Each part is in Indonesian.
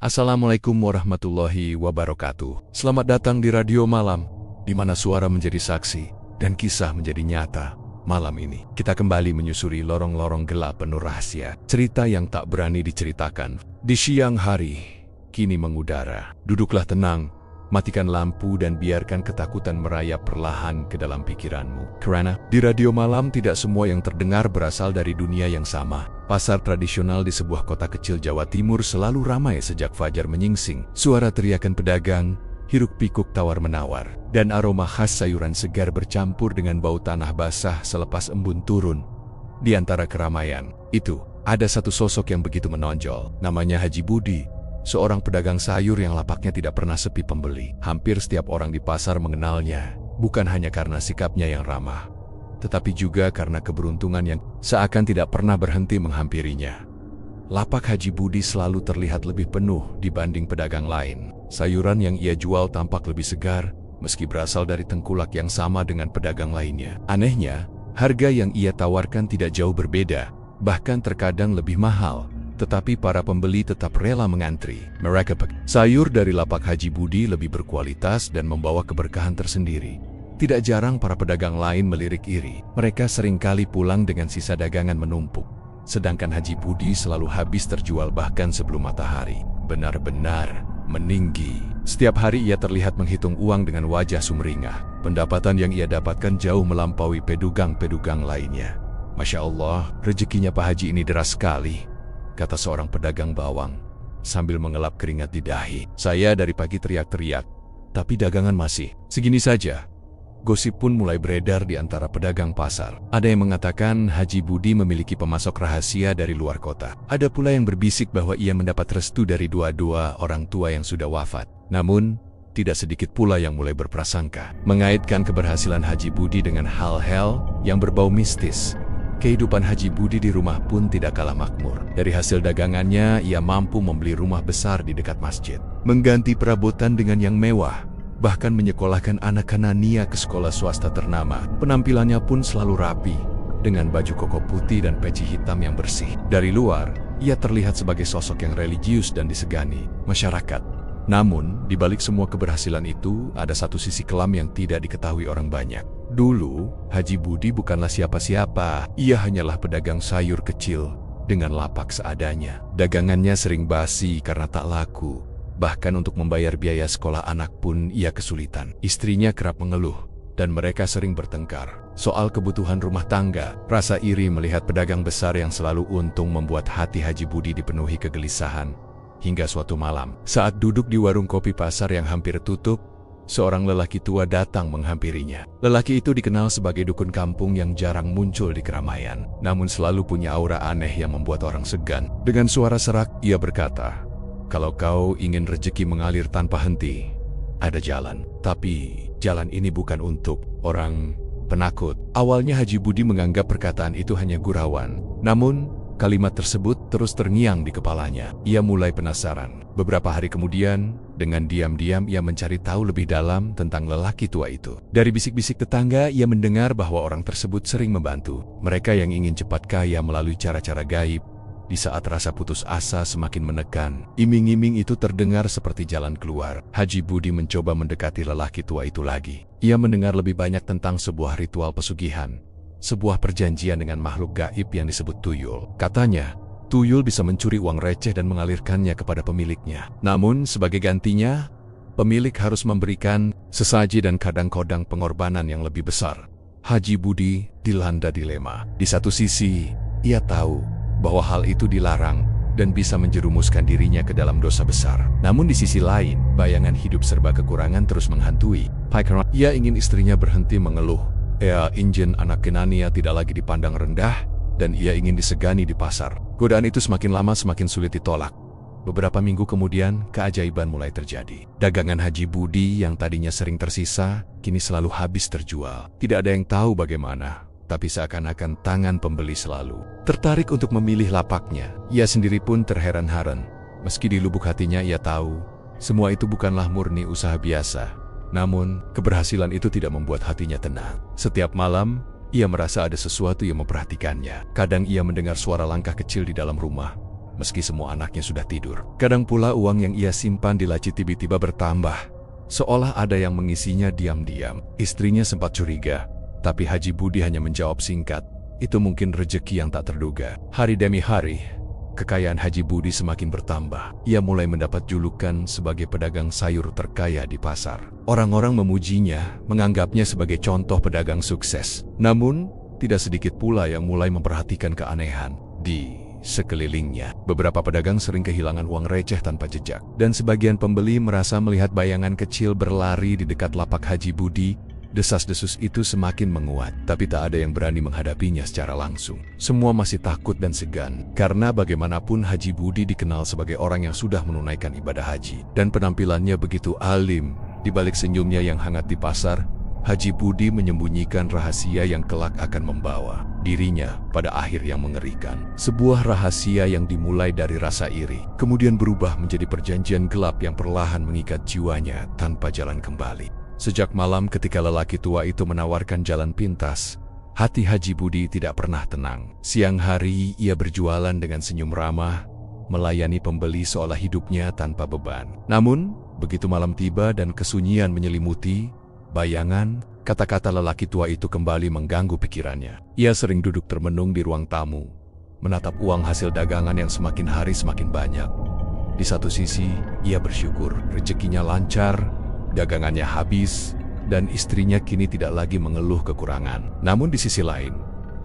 Assalamualaikum warahmatullahi wabarakatuh. Selamat datang di Radio Malam, di mana suara menjadi saksi dan kisah menjadi nyata. Malam ini, kita kembali menyusuri lorong-lorong gelap penuh rahasia. Cerita yang tak berani diceritakan. Di siang hari, kini mengudara. Duduklah tenang, matikan lampu dan biarkan ketakutan merayap perlahan ke dalam pikiranmu. Karena di Radio Malam tidak semua yang terdengar berasal dari dunia yang sama. Pasar tradisional di sebuah kota kecil Jawa Timur selalu ramai sejak fajar menyingsing. Suara teriakan pedagang, hiruk-pikuk tawar-menawar, dan aroma khas sayuran segar bercampur dengan bau tanah basah selepas embun turun. Di antara keramaian itu, ada satu sosok yang begitu menonjol. Namanya Haji Budi, seorang pedagang sayur yang lapaknya tidak pernah sepi pembeli. Hampir setiap orang di pasar mengenalnya, bukan hanya karena sikapnya yang ramah, tetapi juga karena keberuntungan yang seakan tidak pernah berhenti menghampirinya. Lapak Haji Budi selalu terlihat lebih penuh dibanding pedagang lain. Sayuran yang ia jual tampak lebih segar, meski berasal dari tengkulak yang sama dengan pedagang lainnya. Anehnya, harga yang ia tawarkan tidak jauh berbeda, bahkan terkadang lebih mahal, tetapi para pembeli tetap rela mengantri. Sayur dari lapak Haji Budi lebih berkualitas dan membawa keberkahan tersendiri. Tidak jarang para pedagang lain melirik iri. Mereka seringkali pulang dengan sisa dagangan menumpuk. Sedangkan Haji Budi selalu habis terjual bahkan sebelum matahari benar-benar meninggi. Setiap hari ia terlihat menghitung uang dengan wajah sumringah. Pendapatan yang ia dapatkan jauh melampaui pedagang-pedagang lainnya. Masya Allah, rezekinya Pak Haji ini deras sekali, kata seorang pedagang bawang sambil mengelap keringat di dahi. Saya dari pagi teriak-teriak, tapi dagangan masih segini saja. Gosip pun mulai beredar di antara pedagang pasar. Ada yang mengatakan Haji Budi memiliki pemasok rahasia dari luar kota. Ada pula yang berbisik bahwa ia mendapat restu dari dua-dua orang tua yang sudah wafat. Namun, tidak sedikit pula yang mulai berprasangka, mengaitkan keberhasilan Haji Budi dengan hal-hal yang berbau mistis. Kehidupan Haji Budi di rumah pun tidak kalah makmur. Dari hasil dagangannya, ia mampu membeli rumah besar di dekat masjid, mengganti perabotan dengan yang mewah, bahkan menyekolahkan anak-anak Nia ke sekolah swasta ternama. Penampilannya pun selalu rapi, dengan baju koko putih dan peci hitam yang bersih. Dari luar, ia terlihat sebagai sosok yang religius dan disegani masyarakat. Namun, di balik semua keberhasilan itu, ada satu sisi kelam yang tidak diketahui orang banyak. Dulu, Haji Budi bukanlah siapa-siapa. Ia hanyalah pedagang sayur kecil dengan lapak seadanya. Dagangannya sering basi karena tak laku. Bahkan untuk membayar biaya sekolah anak pun ia kesulitan. Istrinya kerap mengeluh, dan mereka sering bertengkar soal kebutuhan rumah tangga. Rasa iri melihat pedagang besar yang selalu untung membuat hati Haji Budi dipenuhi kegelisahan. Hingga suatu malam, saat duduk di warung kopi pasar yang hampir tutup, seorang lelaki tua datang menghampirinya. Lelaki itu dikenal sebagai dukun kampung yang jarang muncul di keramaian, namun selalu punya aura aneh yang membuat orang segan. Dengan suara serak, ia berkata, "Kalau kau ingin rezeki mengalir tanpa henti, ada jalan. Tapi jalan ini bukan untuk orang penakut." Awalnya Haji Budi menganggap perkataan itu hanya gurauan. Namun, kalimat tersebut terus terngiang di kepalanya. Ia mulai penasaran. Beberapa hari kemudian, dengan diam-diam ia mencari tahu lebih dalam tentang lelaki tua itu. Dari bisik-bisik tetangga, ia mendengar bahwa orang tersebut sering membantu mereka yang ingin cepat kaya melalui cara-cara gaib. Di saat rasa putus asa semakin menekan, iming-iming itu terdengar seperti jalan keluar. Haji Budi mencoba mendekati lelaki tua itu lagi. Ia mendengar lebih banyak tentang sebuah ritual pesugihan, sebuah perjanjian dengan makhluk gaib yang disebut tuyul. Katanya, tuyul bisa mencuri uang receh dan mengalirkannya kepada pemiliknya. Namun, sebagai gantinya, pemilik harus memberikan sesaji dan kadang-kadang pengorbanan yang lebih besar. Haji Budi dilanda dilema. Di satu sisi, ia tahu bahwa hal itu dilarang dan bisa menjerumuskan dirinya ke dalam dosa besar. Namun di sisi lain, bayangan hidup serba kekurangan terus menghantui. Ia ingin istrinya berhenti mengeluh. Injin anak Kenania tidak lagi dipandang rendah, dan ia ingin disegani di pasar. Godaan itu semakin lama semakin sulit ditolak. Beberapa minggu kemudian, keajaiban mulai terjadi. Dagangan Haji Budi yang tadinya sering tersisa, kini selalu habis terjual. Tidak ada yang tahu bagaimana, tapi seakan-akan tangan pembeli selalu tertarik untuk memilih lapaknya. Ia sendiri pun terheran-heran. Meski di lubuk hatinya ia tahu, semua itu bukanlah murni usaha biasa. Namun, keberhasilan itu tidak membuat hatinya tenang. Setiap malam, ia merasa ada sesuatu yang memperhatikannya. Kadang ia mendengar suara langkah kecil di dalam rumah, meski semua anaknya sudah tidur. Kadang pula uang yang ia simpan di laci tiba-tiba bertambah, seolah ada yang mengisinya diam-diam. Istrinya sempat curiga, tapi Haji Budi hanya menjawab singkat, "Itu mungkin rejeki yang tak terduga." Hari demi hari, kekayaan Haji Budi semakin bertambah. Ia mulai mendapat julukan sebagai pedagang sayur terkaya di pasar. Orang-orang memujinya, menganggapnya sebagai contoh pedagang sukses. Namun, tidak sedikit pula yang mulai memperhatikan keanehan di sekelilingnya. Beberapa pedagang sering kehilangan uang receh tanpa jejak, dan sebagian pembeli merasa melihat bayangan kecil berlari di dekat lapak Haji Budi. Desas-desus itu semakin menguat, tapi tak ada yang berani menghadapinya secara langsung. Semua masih takut dan segan, karena bagaimanapun Haji Budi dikenal sebagai orang yang sudah menunaikan ibadah haji, dan penampilannya begitu alim. Di balik senyumnya yang hangat di pasar, Haji Budi menyembunyikan rahasia yang kelak akan membawa dirinya pada akhir yang mengerikan. Sebuah rahasia yang dimulai dari rasa iri, kemudian berubah menjadi perjanjian gelap yang perlahan mengikat jiwanya tanpa jalan kembali. Sejak malam ketika lelaki tua itu menawarkan jalan pintas, hati Haji Budi tidak pernah tenang. Siang hari ia berjualan dengan senyum ramah, melayani pembeli seolah hidupnya tanpa beban. Namun, begitu malam tiba dan kesunyian menyelimuti, bayangan, kata-kata lelaki tua itu kembali mengganggu pikirannya. Ia sering duduk termenung di ruang tamu, menatap uang hasil dagangan yang semakin hari semakin banyak. Di satu sisi, ia bersyukur rezekinya lancar, dagangannya habis, dan istrinya kini tidak lagi mengeluh kekurangan. Namun di sisi lain,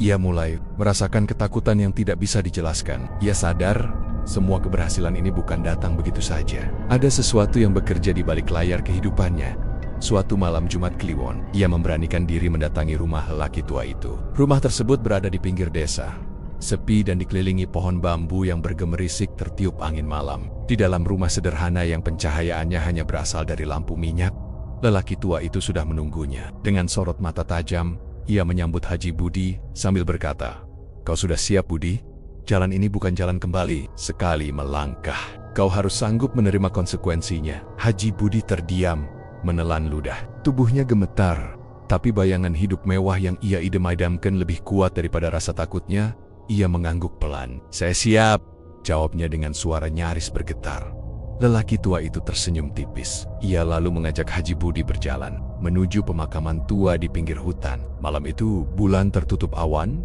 ia mulai merasakan ketakutan yang tidak bisa dijelaskan. Ia sadar, semua keberhasilan ini bukan datang begitu saja. Ada sesuatu yang bekerja di balik layar kehidupannya. Suatu malam Jumat Kliwon, ia memberanikan diri mendatangi rumah lelaki tua itu. Rumah tersebut berada di pinggir desa, sepi dan dikelilingi pohon bambu yang bergemerisik tertiup angin malam. Di dalam rumah sederhana yang pencahayaannya hanya berasal dari lampu minyak, lelaki tua itu sudah menunggunya. Dengan sorot mata tajam, ia menyambut Haji Budi sambil berkata, "Kau sudah siap, Budi? Jalan ini bukan jalan kembali. Sekali melangkah, kau harus sanggup menerima konsekuensinya." Haji Budi terdiam, menelan ludah. Tubuhnya gemetar, tapi bayangan hidup mewah yang ia idam-idamkan lebih kuat daripada rasa takutnya. Ia mengangguk pelan. "Saya siap," jawabnya dengan suara nyaris bergetar. Lelaki tua itu tersenyum tipis. Ia lalu mengajak Haji Budi berjalan menuju pemakaman tua di pinggir hutan. Malam itu bulan tertutup awan,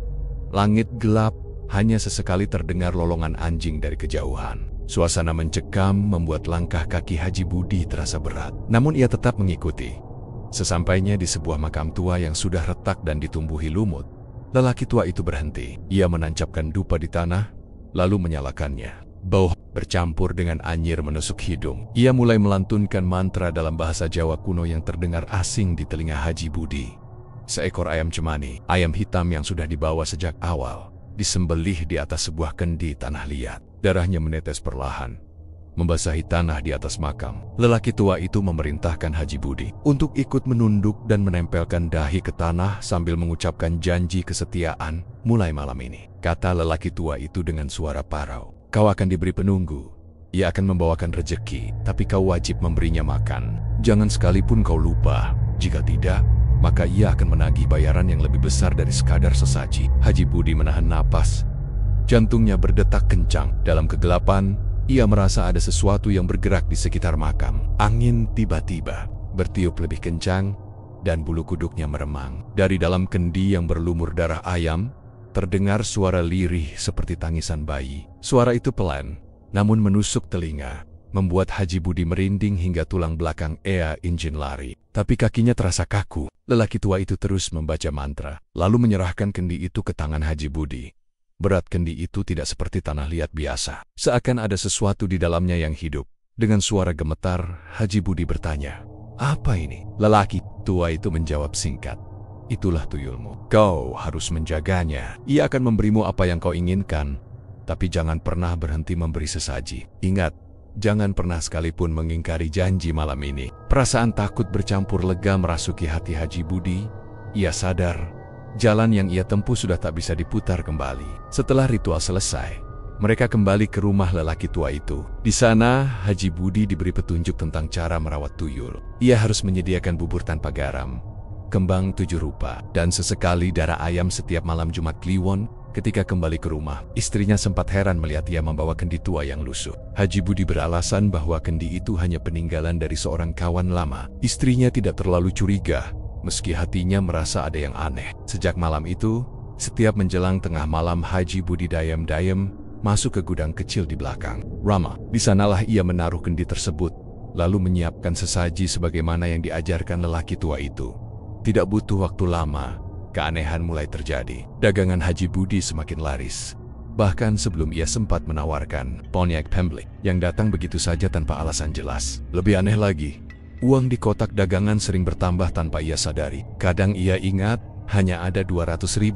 langit gelap, hanya sesekali terdengar lolongan anjing dari kejauhan. Suasana mencekam membuat langkah kaki Haji Budi terasa berat. Namun ia tetap mengikuti. Sesampainya di sebuah makam tua yang sudah retak dan ditumbuhi lumut, lelaki tua itu berhenti. Ia menancapkan dupa di tanah, lalu menyalakannya. Bau bercampur dengan anyir menusuk hidung. Ia mulai melantunkan mantra dalam bahasa Jawa kuno yang terdengar asing di telinga Haji Budi. Seekor ayam cemani, ayam hitam yang sudah dibawa sejak awal, disembelih di atas sebuah kendi tanah liat. Darahnya menetes perlahan, membasahi tanah di atas makam. Lelaki tua itu memerintahkan Haji Budi untuk ikut menunduk dan menempelkan dahi ke tanah sambil mengucapkan janji kesetiaan. "Mulai malam ini," kata lelaki tua itu dengan suara parau, "kau akan diberi penunggu. Ia akan membawakan rejeki, tapi kau wajib memberinya makan. Jangan sekalipun kau lupa. Jika tidak, maka ia akan menagih bayaran yang lebih besar dari sekadar sesaji." Haji Budi menahan napas. Jantungnya berdetak kencang. Dalam kegelapan, ia merasa ada sesuatu yang bergerak di sekitar makam. Angin tiba-tiba bertiup lebih kencang dan bulu kuduknya meremang. Dari dalam kendi yang berlumur darah ayam, terdengar suara lirih seperti tangisan bayi. Suara itu pelan, namun menusuk telinga, membuat Haji Budi merinding hingga tulang belakang ia ingin lari. Tapi kakinya terasa kaku. Lelaki tua itu terus membaca mantra, lalu menyerahkan kendi itu ke tangan Haji Budi. Berat kendi itu tidak seperti tanah liat biasa. Seakan ada sesuatu di dalamnya yang hidup. Dengan suara gemetar, Haji Budi bertanya, "Apa ini?" Lelaki tua itu menjawab singkat, "Itulah tuyulmu. Kau harus menjaganya. Ia akan memberimu apa yang kau inginkan, tapi jangan pernah berhenti memberi sesaji. Ingat, jangan pernah sekalipun mengingkari janji malam ini." Perasaan takut bercampur lega merasuki hati Haji Budi. Ia sadar jalan yang ia tempuh sudah tak bisa diputar kembali. Setelah ritual selesai, mereka kembali ke rumah lelaki tua itu. Di sana, Haji Budi diberi petunjuk tentang cara merawat tuyul. Ia harus menyediakan bubur tanpa garam, kembang 7 rupa, dan sesekali darah ayam setiap malam Jumat Kliwon. Ketika kembali ke rumah, istrinya sempat heran melihat ia membawa kendi tua yang lusuh. Haji Budi beralasan bahwa kendi itu hanya peninggalan dari seorang kawan lama. Istrinya tidak terlalu curiga, meski hatinya merasa ada yang aneh. Sejak malam itu, setiap menjelang tengah malam Haji Budi diam-diam masuk ke gudang kecil di belakang Rama. Di sanalah ia menaruh kendi tersebut, lalu menyiapkan sesaji sebagaimana yang diajarkan lelaki tua itu. Tidak butuh waktu lama, keanehan mulai terjadi. Dagangan Haji Budi semakin laris. Bahkan sebelum ia sempat menawarkan Pontiac Pemblik yang datang begitu saja tanpa alasan jelas. Lebih aneh lagi, uang di kotak dagangan sering bertambah tanpa ia sadari. Kadang ia ingat hanya ada Rp200.000,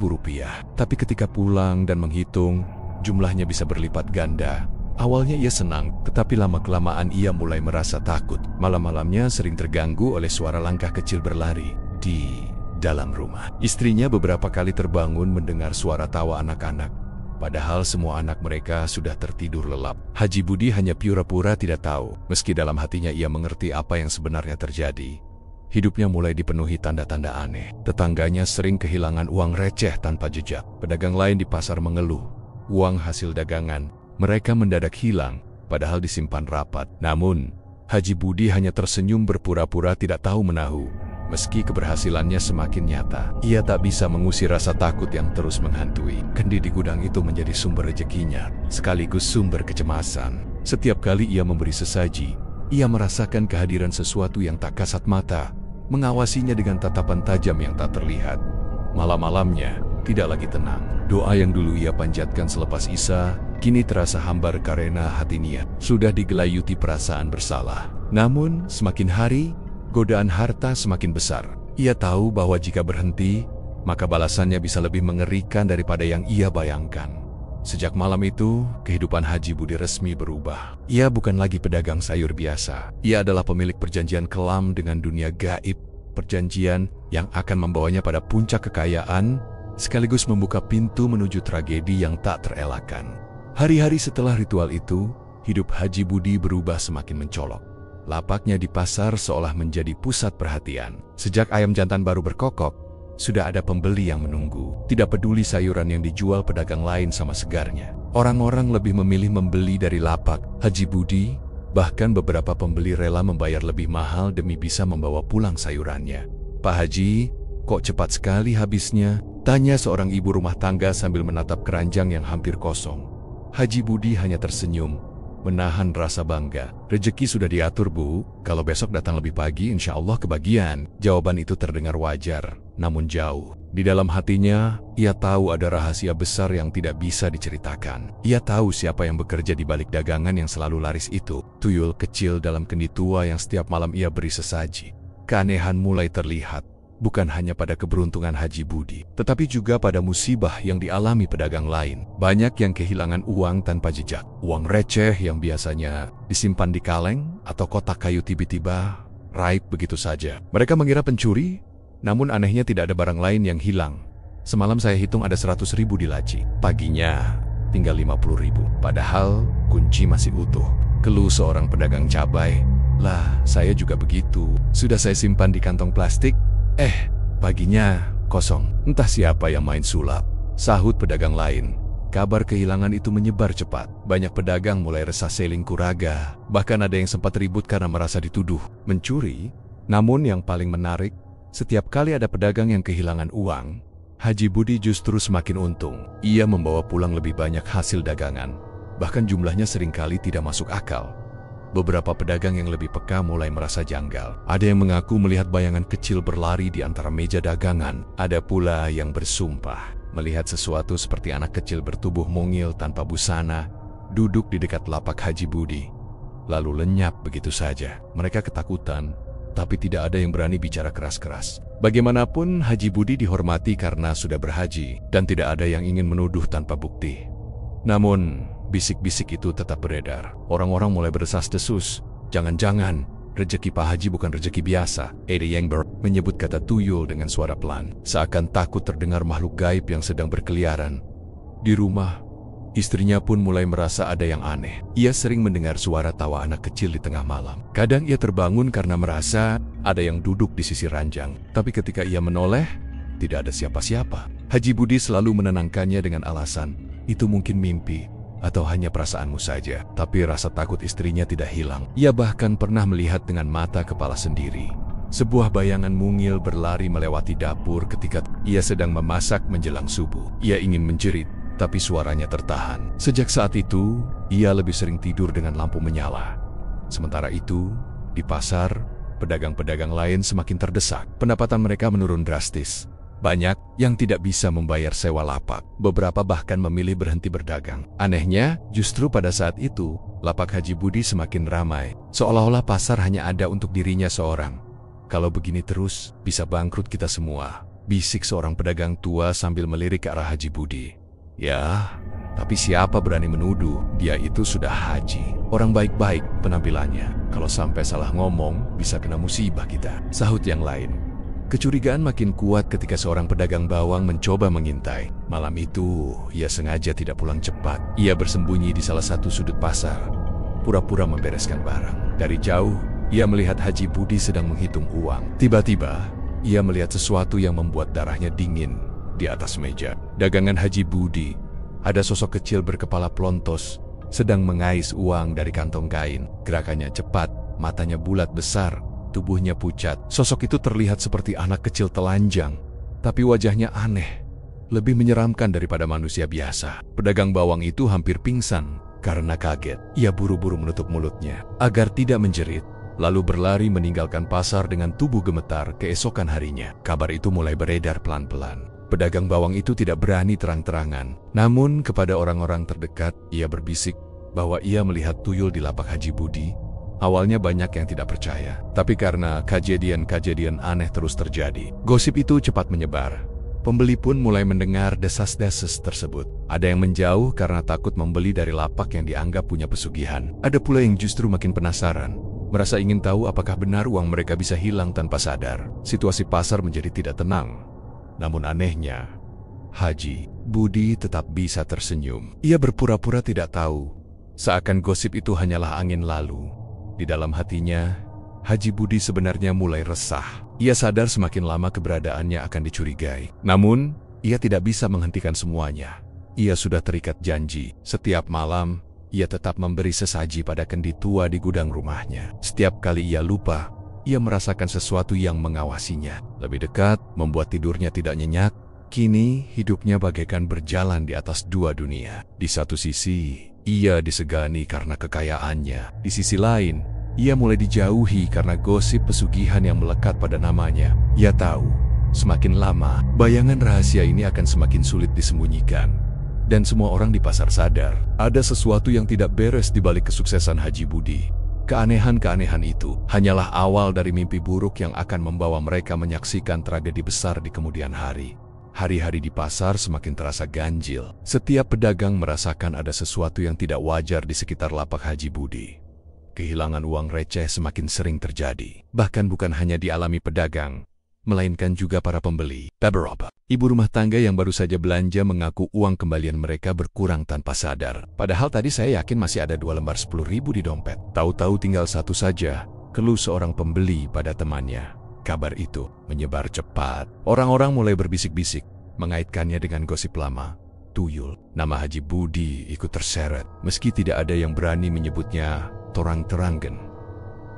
tapi ketika pulang dan menghitung, jumlahnya bisa berlipat ganda. Awalnya ia senang, tetapi lama-kelamaan ia mulai merasa takut. Malam-malamnya sering terganggu oleh suara langkah kecil berlari di dalam rumah. Istrinya beberapa kali terbangun mendengar suara tawa anak-anak, padahal semua anak mereka sudah tertidur lelap. Haji Budi hanya pura-pura tidak tahu, meski dalam hatinya ia mengerti apa yang sebenarnya terjadi. Hidupnya mulai dipenuhi tanda-tanda aneh. Tetangganya sering kehilangan uang receh tanpa jejak. Pedagang lain di pasar mengeluh uang hasil dagangan mereka mendadak hilang, padahal disimpan rapat. Namun, Haji Budi hanya tersenyum berpura-pura tidak tahu menahu. Meski keberhasilannya semakin nyata, ia tak bisa mengusir rasa takut yang terus menghantui. Kendi di gudang itu menjadi sumber rezekinya, sekaligus sumber kecemasan. Setiap kali ia memberi sesaji, ia merasakan kehadiran sesuatu yang tak kasat mata, mengawasinya dengan tatapan tajam yang tak terlihat. Malam-malamnya tidak lagi tenang. Doa yang dulu ia panjatkan selepas Isya, kini terasa hambar karena hatinya sudah digelayuti perasaan bersalah. Namun, semakin hari, godaan harta semakin besar. Ia tahu bahwa jika berhenti, maka balasannya bisa lebih mengerikan daripada yang ia bayangkan. Sejak malam itu, kehidupan Haji Budi resmi berubah. Ia bukan lagi pedagang sayur biasa. Ia adalah pemilik perjanjian kelam dengan dunia gaib. Perjanjian yang akan membawanya pada puncak kekayaan, sekaligus membuka pintu menuju tragedi yang tak terelakkan. Hari-hari setelah ritual itu, hidup Haji Budi berubah semakin mencolok. Lapaknya di pasar seolah menjadi pusat perhatian. Sejak ayam jantan baru berkokok, sudah ada pembeli yang menunggu. Tidak peduli sayuran yang dijual pedagang lain sama segarnya. Orang-orang lebih memilih membeli dari lapak Haji Budi. Bahkan beberapa pembeli rela membayar lebih mahal demi bisa membawa pulang sayurannya. "Pak Haji, kok cepat sekali habisnya?" tanya seorang ibu rumah tangga sambil menatap keranjang yang hampir kosong. Haji Budi hanya tersenyum, menahan rasa bangga. "Rezeki sudah diatur, Bu. Kalau besok datang lebih pagi, insya Allah kebagian." Jawaban itu terdengar wajar, namun jauh. Di dalam hatinya, ia tahu ada rahasia besar yang tidak bisa diceritakan. Ia tahu siapa yang bekerja di balik dagangan yang selalu laris itu. Tuyul kecil dalam kendi tua yang setiap malam ia beri sesaji. Keanehan mulai terlihat, bukan hanya pada keberuntungan Haji Budi, tetapi juga pada musibah yang dialami pedagang lain. Banyak yang kehilangan uang tanpa jejak. Uang receh yang biasanya disimpan di kaleng atau kotak kayu tiba-tiba raib begitu saja. Mereka mengira pencuri, namun anehnya tidak ada barang lain yang hilang. "Semalam saya hitung ada 100.000 di laci. Paginya tinggal 50.000. Padahal kunci masih utuh." Keluh seorang pedagang cabai. "Lah, saya juga begitu. Sudah saya simpan di kantong plastik. Paginya kosong. Entah siapa yang main sulap," sahut pedagang lain. Kabar kehilangan itu menyebar cepat. Banyak pedagang mulai resah saling kuraga. Bahkan ada yang sempat ribut karena merasa dituduh mencuri. Namun yang paling menarik, setiap kali ada pedagang yang kehilangan uang, Haji Budi justru semakin untung. Ia membawa pulang lebih banyak hasil dagangan. Bahkan jumlahnya seringkali tidak masuk akal. Beberapa pedagang yang lebih peka mulai merasa janggal. Ada yang mengaku melihat bayangan kecil berlari di antara meja dagangan. Ada pula yang bersumpah melihat sesuatu seperti anak kecil bertubuh mungil tanpa busana, duduk di dekat lapak Haji Budi, lalu lenyap begitu saja. Mereka ketakutan, tapi tidak ada yang berani bicara keras-keras. Bagaimanapun, Haji Budi dihormati karena sudah berhaji, dan tidak ada yang ingin menuduh tanpa bukti. Namun, bisik-bisik itu tetap beredar. Orang-orang mulai berdesas-desus. "Jangan-jangan, rezeki Pak Haji bukan rezeki biasa." Eddie Yangber menyebut kata tuyul dengan suara pelan, seakan takut terdengar makhluk gaib yang sedang berkeliaran. Di rumah, istrinya pun mulai merasa ada yang aneh. Ia sering mendengar suara tawa anak kecil di tengah malam. Kadang ia terbangun karena merasa ada yang duduk di sisi ranjang. Tapi ketika ia menoleh, tidak ada siapa-siapa. Haji Budi selalu menenangkannya dengan alasan, itu mungkin mimpi, atau hanya perasaanmu saja. Tapi rasa takut istrinya tidak hilang. Ia bahkan pernah melihat dengan mata kepala sendiri. Sebuah bayangan mungil berlari melewati dapur ketika ia sedang memasak menjelang subuh. Ia ingin menjerit, tapi suaranya tertahan. Sejak saat itu, ia lebih sering tidur dengan lampu menyala. Sementara itu, di pasar, pedagang-pedagang lain semakin terdesak. Pendapatan mereka menurun drastis. Banyak yang tidak bisa membayar sewa lapak. Beberapa bahkan memilih berhenti berdagang. Anehnya, justru pada saat itu, lapak Haji Budi semakin ramai. Seolah-olah pasar hanya ada untuk dirinya seorang. Kalau begini terus, bisa bangkrut kita semua, bisik seorang pedagang tua sambil melirik ke arah Haji Budi. Ya, tapi siapa berani menuduh dia itu sudah haji? Orang baik-baik penampilannya. Kalau sampai salah ngomong, bisa kena musibah kita, sahut yang lain. Kecurigaan makin kuat ketika seorang pedagang bawang mencoba mengintai. Malam itu, ia sengaja tidak pulang cepat. Ia bersembunyi di salah satu sudut pasar, pura-pura membereskan barang. Dari jauh, ia melihat Haji Budi sedang menghitung uang. Tiba-tiba, ia melihat sesuatu yang membuat darahnya dingin di atas meja. Dagangan Haji Budi, ada sosok kecil berkepala plontos, sedang mengais uang dari kantong kain. Gerakannya cepat, matanya bulat besar, tubuhnya pucat. Sosok itu terlihat seperti anak kecil telanjang, tapi wajahnya aneh, lebih menyeramkan daripada manusia biasa. Pedagang bawang itu hampir pingsan karena kaget. Ia buru-buru menutup mulutnya agar tidak menjerit, lalu berlari meninggalkan pasar dengan tubuh gemetar. Keesokan harinya, kabar itu mulai beredar pelan-pelan. Pedagang bawang itu tidak berani terang-terangan. Namun kepada orang-orang terdekat, ia berbisik bahwa ia melihat tuyul di lapak Haji Budi. Awalnya banyak yang tidak percaya. Tapi karena kejadian-kejadian aneh terus terjadi, gosip itu cepat menyebar. Pembeli pun mulai mendengar desas-desus tersebut. Ada yang menjauh karena takut membeli dari lapak yang dianggap punya pesugihan. Ada pula yang justru makin penasaran, merasa ingin tahu apakah benar uang mereka bisa hilang tanpa sadar. Situasi pasar menjadi tidak tenang. Namun anehnya, Haji Budi tetap bisa tersenyum. Ia berpura-pura tidak tahu, seakan gosip itu hanyalah angin lalu. Di dalam hatinya, Haji Budi sebenarnya mulai resah. Ia sadar semakin lama keberadaannya akan dicurigai. Namun, ia tidak bisa menghentikan semuanya. Ia sudah terikat janji. Setiap malam, ia tetap memberi sesaji pada kendi tua di gudang rumahnya. Setiap kali ia lupa, ia merasakan sesuatu yang mengawasinya. Lebih dekat, membuat tidurnya tidak nyenyak. Kini, hidupnya bagaikan berjalan di atas dua dunia. Di satu sisi, ia disegani karena kekayaannya. Di sisi lain, ia mulai dijauhi karena gosip pesugihan yang melekat pada namanya. Ia tahu, semakin lama, bayangan rahasia ini akan semakin sulit disembunyikan. Dan semua orang di pasar sadar, ada sesuatu yang tidak beres di balik kesuksesan Haji Budi. Keanehan-keanehan itu hanyalah awal dari mimpi buruk yang akan membawa mereka menyaksikan tragedi besar di kemudian hari. Hari-hari di pasar semakin terasa ganjil. Setiap pedagang merasakan ada sesuatu yang tidak wajar di sekitar lapak Haji Budi. Kehilangan uang receh semakin sering terjadi. Bahkan bukan hanya dialami pedagang, melainkan juga para pembeli. Beberapa ibu rumah tangga yang baru saja belanja mengaku uang kembalian mereka berkurang tanpa sadar. Padahal tadi saya yakin masih ada 2 lembar 10.000 di dompet. Tahu-tahu tinggal 1 saja, keluh seorang pembeli pada temannya. Kabar itu menyebar cepat. Orang-orang mulai berbisik-bisik, mengaitkannya dengan gosip lama. Tuyul. Nama Haji Budi ikut terseret, meski tidak ada yang berani menyebutnya terang-terangan.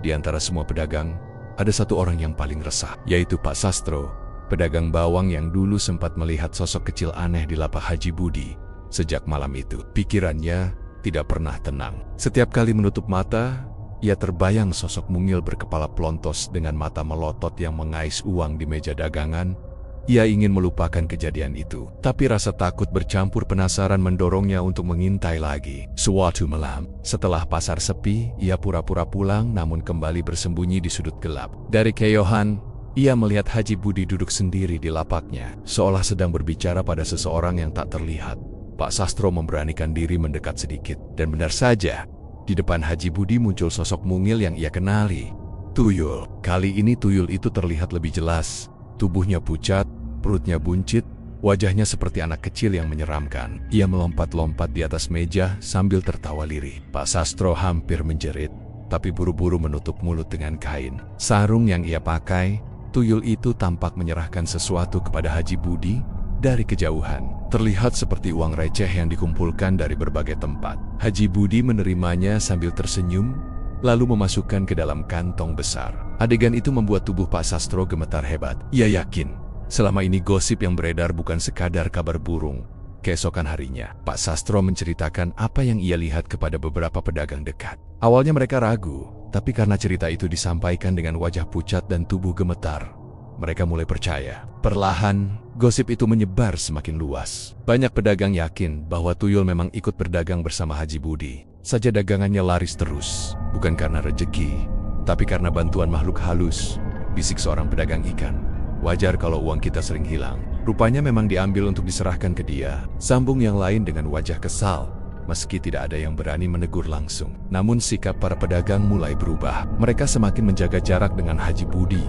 Di antara semua pedagang, ada satu orang yang paling resah, yaitu Pak Sastro, pedagang bawang yang dulu sempat melihat sosok kecil aneh di lapak Haji Budi. Sejak malam itu, pikirannya tidak pernah tenang. Setiap kali menutup mata, ia terbayang sosok mungil berkepala plontos dengan mata melotot yang mengais uang di meja dagangan. Ia ingin melupakan kejadian itu, tapi rasa takut bercampur penasaran mendorongnya untuk mengintai lagi. Suatu malam, setelah pasar sepi, ia pura-pura pulang namun kembali bersembunyi di sudut gelap. Dari keyohan, ia melihat Haji Budi duduk sendiri di lapaknya, seolah sedang berbicara pada seseorang yang tak terlihat. Pak Sastro memberanikan diri mendekat sedikit, dan benar saja, di depan Haji Budi muncul sosok mungil yang ia kenali. Tuyul. Kali ini tuyul itu terlihat lebih jelas. Tubuhnya pucat, perutnya buncit, wajahnya seperti anak kecil yang menyeramkan. Ia melompat-lompat di atas meja sambil tertawa lirih. Pak Sastro hampir menjerit, tapi buru-buru menutup mulut dengan kain. Sarung yang ia pakai, tuyul itu tampak menyerahkan sesuatu kepada Haji Budi. Dari kejauhan, terlihat seperti uang receh yang dikumpulkan dari berbagai tempat. Haji Budi menerimanya sambil tersenyum, lalu memasukkan ke dalam kantong besar. Adegan itu membuat tubuh Pak Sastro gemetar hebat. Ia yakin, selama ini gosip yang beredar bukan sekadar kabar burung. Keesokan harinya, Pak Sastro menceritakan apa yang ia lihat kepada beberapa pedagang dekat. Awalnya mereka ragu, tapi karena cerita itu disampaikan dengan wajah pucat dan tubuh gemetar, mereka mulai percaya. Perlahan, gosip itu menyebar semakin luas. Banyak pedagang yakin bahwa tuyul memang ikut berdagang bersama Haji Budi. Saja dagangannya laris terus, bukan karena rejeki, tapi karena bantuan makhluk halus, bisik seorang pedagang ikan. Wajar kalau uang kita sering hilang. Rupanya memang diambil untuk diserahkan ke dia. Sambung yang lain dengan wajah kesal, meski tidak ada yang berani menegur langsung. Namun sikap para pedagang mulai berubah. Mereka semakin menjaga jarak dengan Haji Budi.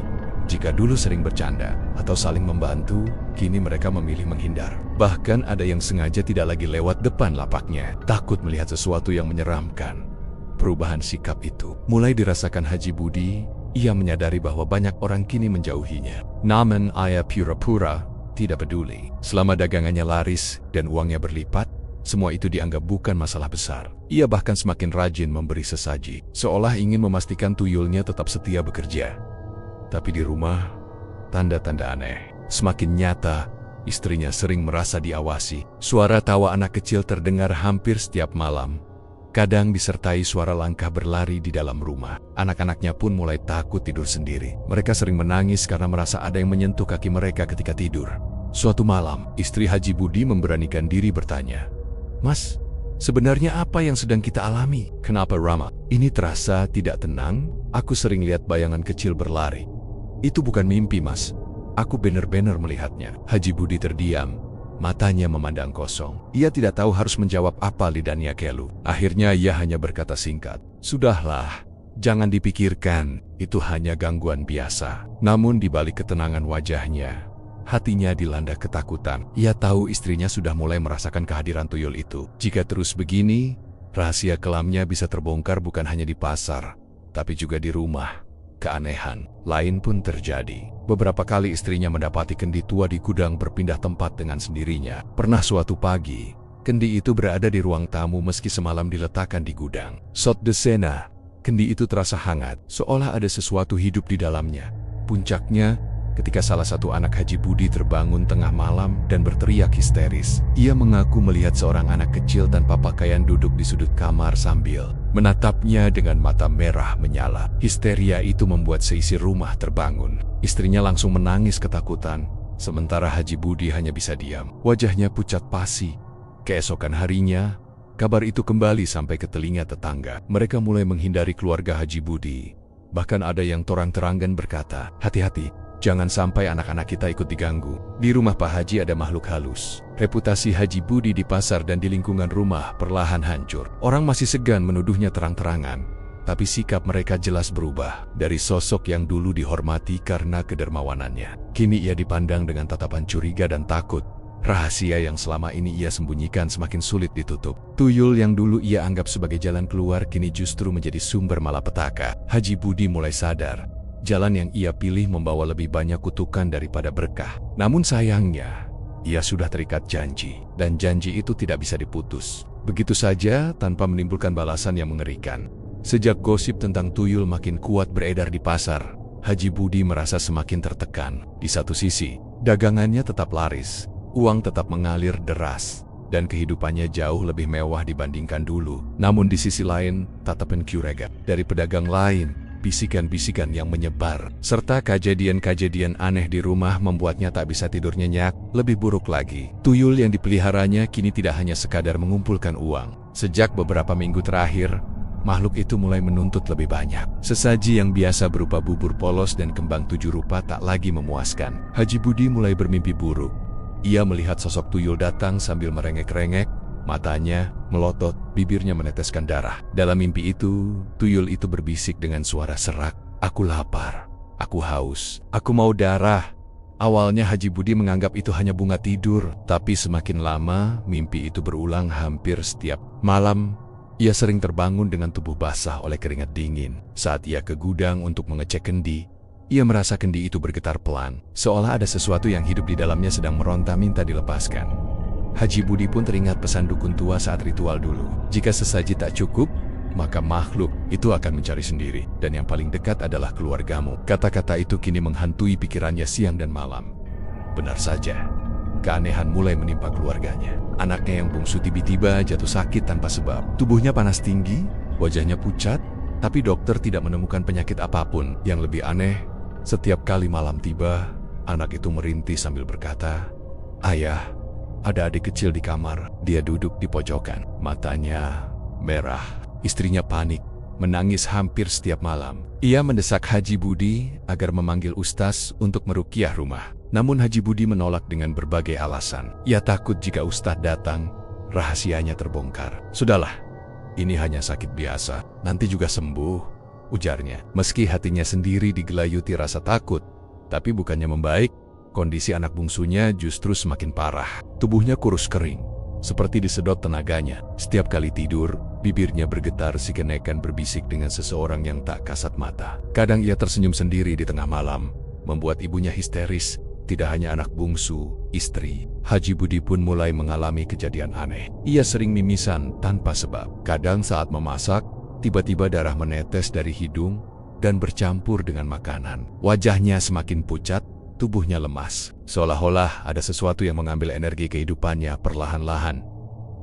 Jika dulu sering bercanda atau saling membantu, kini mereka memilih menghindar. Bahkan ada yang sengaja tidak lagi lewat depan lapaknya, takut melihat sesuatu yang menyeramkan. Perubahan sikap itu mulai dirasakan Haji Budi. Ia menyadari bahwa banyak orang kini menjauhinya. Namun ia pura-pura tidak peduli. Selama dagangannya laris dan uangnya berlipat, semua itu dianggap bukan masalah besar. Ia bahkan semakin rajin memberi sesaji, seolah ingin memastikan tuyulnya tetap setia bekerja. Tapi di rumah, tanda-tanda aneh semakin nyata. Istrinya sering merasa diawasi. Suara tawa anak kecil terdengar hampir setiap malam. Kadang disertai suara langkah berlari di dalam rumah. Anak-anaknya pun mulai takut tidur sendiri. Mereka sering menangis karena merasa ada yang menyentuh kaki mereka ketika tidur. Suatu malam, istri Haji Budi memberanikan diri bertanya, "Mas, sebenarnya apa yang sedang kita alami? Kenapa Rama? Ini terasa tidak tenang? Aku sering lihat bayangan kecil berlari." "Itu bukan mimpi, Mas. Aku benar-benar melihatnya." Haji Budi terdiam, matanya memandang kosong. Ia tidak tahu harus menjawab apa, lidahnya kelu. Akhirnya ia hanya berkata singkat, "Sudahlah, jangan dipikirkan, itu hanya gangguan biasa." Namun di balik ketenangan wajahnya, hatinya dilanda ketakutan. Ia tahu istrinya sudah mulai merasakan kehadiran tuyul itu. Jika terus begini, rahasia kelamnya bisa terbongkar bukan hanya di pasar, tapi juga di rumah. Keanehan lain pun terjadi. Beberapa kali istrinya mendapati kendi tua di gudang berpindah tempat dengan sendirinya. Pernah suatu pagi, kendi itu berada di ruang tamu meski semalam diletakkan di gudang. Sot desena, kendi itu terasa hangat, seolah ada sesuatu hidup di dalamnya. Puncaknya, ketika salah satu anak Haji Budi terbangun tengah malam dan berteriak histeris. Ia mengaku melihat seorang anak kecil tanpa pakaian duduk di sudut kamar sambil menatapnya dengan mata merah menyala. Histeria itu membuat seisi rumah terbangun. Istrinya langsung menangis ketakutan, sementara Haji Budi hanya bisa diam. Wajahnya pucat pasi. Keesokan harinya, kabar itu kembali sampai ke telinga tetangga. Mereka mulai menghindari keluarga Haji Budi. Bahkan ada yang terang-terangan berkata, "Hati-hati, jangan sampai anak-anak kita ikut diganggu. Di rumah Pak Haji ada makhluk halus." Reputasi Haji Budi di pasar dan di lingkungan rumah perlahan hancur. Orang masih segan menuduhnya terang-terangan, tapi sikap mereka jelas berubah. Dari sosok yang dulu dihormati karena kedermawanannya, kini ia dipandang dengan tatapan curiga dan takut. Rahasia yang selama ini ia sembunyikan semakin sulit ditutup. Tuyul yang dulu ia anggap sebagai jalan keluar kini justru menjadi sumber malapetaka. Haji Budi mulai sadar, jalan yang ia pilih membawa lebih banyak kutukan daripada berkah. Namun sayangnya, ia sudah terikat janji, dan janji itu tidak bisa diputus begitu saja tanpa menimbulkan balasan yang mengerikan. Sejak gosip tentang tuyul makin kuat beredar di pasar, Haji Budi merasa semakin tertekan. Di satu sisi, dagangannya tetap laris, uang tetap mengalir deras, dan kehidupannya jauh lebih mewah dibandingkan dulu. Namun di sisi lain, tatapan curiga dari pedagang lain, bisikan-bisikan yang menyebar, serta kejadian-kejadian aneh di rumah membuatnya tak bisa tidur nyenyak. Lebih buruk lagi, tuyul yang dipeliharanya kini tidak hanya sekadar mengumpulkan uang. Sejak beberapa minggu terakhir, makhluk itu mulai menuntut lebih banyak. Sesaji yang biasa berupa bubur polos dan kembang 7 rupa tak lagi memuaskan. Haji Budi mulai bermimpi buruk. Ia melihat sosok tuyul datang sambil merengek-rengek, matanya melotot, bibirnya meneteskan darah. Dalam mimpi itu, tuyul itu berbisik dengan suara serak, "Aku lapar, aku haus, aku mau darah." Awalnya Haji Budi menganggap itu hanya bunga tidur, tapi semakin lama mimpi itu berulang hampir setiap malam. Ia sering terbangun dengan tubuh basah oleh keringat dingin. Saat ia ke gudang untuk mengecek kendi, Ia merasa kendi itu bergetar pelan, seolah ada sesuatu yang hidup di dalamnya sedang meronta minta dilepaskan. Haji Budi pun teringat pesan dukun tua saat ritual dulu. Jika sesaji tak cukup, maka makhluk itu akan mencari sendiri, dan yang paling dekat adalah keluargamu. Kata-kata itu kini menghantui pikirannya siang dan malam. Benar saja, keanehan mulai menimpa keluarganya. Anaknya yang bungsu tiba-tiba jatuh sakit tanpa sebab. Tubuhnya panas tinggi, wajahnya pucat, tapi dokter tidak menemukan penyakit apapun. Yang lebih aneh, setiap kali malam tiba, anak itu merintih sambil berkata, "Ayah, ada adik kecil di kamar." Dia duduk di pojokan, matanya merah. Istrinya panik, menangis hampir setiap malam. Ia mendesak Haji Budi agar memanggil ustaz untuk meruqyah rumah. Namun Haji Budi menolak dengan berbagai alasan. Ia takut jika ustaz datang, rahasianya terbongkar. "Sudahlah, ini hanya sakit biasa, nanti juga sembuh," ujarnya. Meski hatinya sendiri digelayuti rasa takut, tapi bukannya membaik, kondisi anak bungsunya justru semakin parah. Tubuhnya kurus kering, seperti disedot tenaganya. Setiap kali tidur, bibirnya bergetar seakan-akan berbisik dengan seseorang yang tak kasat mata. Kadang ia tersenyum sendiri di tengah malam, membuat ibunya histeris. Tidak hanya anak bungsu, istri, Haji Budi pun mulai mengalami kejadian aneh. Ia sering mimisan tanpa sebab. Kadang saat memasak, tiba-tiba darah menetes dari hidung dan bercampur dengan makanan. Wajahnya semakin pucat, tubuhnya lemas, seolah-olah ada sesuatu yang mengambil energi kehidupannya perlahan-lahan.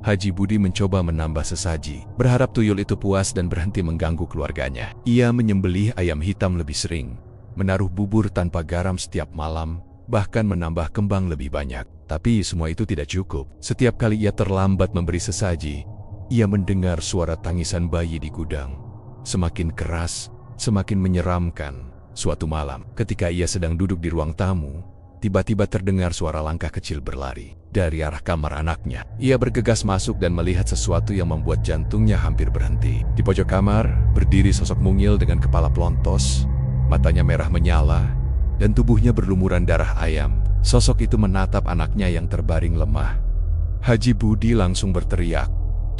Haji Budi mencoba menambah sesaji, berharap tuyul itu puas dan berhenti mengganggu keluarganya. Ia menyembelih ayam hitam lebih sering, menaruh bubur tanpa garam setiap malam, bahkan menambah kembang lebih banyak. Tapi semua itu tidak cukup. Setiap kali ia terlambat memberi sesaji, ia mendengar suara tangisan bayi di gudang. Semakin keras, semakin menyeramkan. Suatu malam, ketika ia sedang duduk di ruang tamu, tiba-tiba terdengar suara langkah kecil berlari dari arah kamar anaknya. Ia bergegas masuk dan melihat sesuatu yang membuat jantungnya hampir berhenti. Di pojok kamar, berdiri sosok mungil dengan kepala pelontos, matanya merah menyala, dan tubuhnya berlumuran darah ayam. Sosok itu menatap anaknya yang terbaring lemah. Haji Budi langsung berteriak,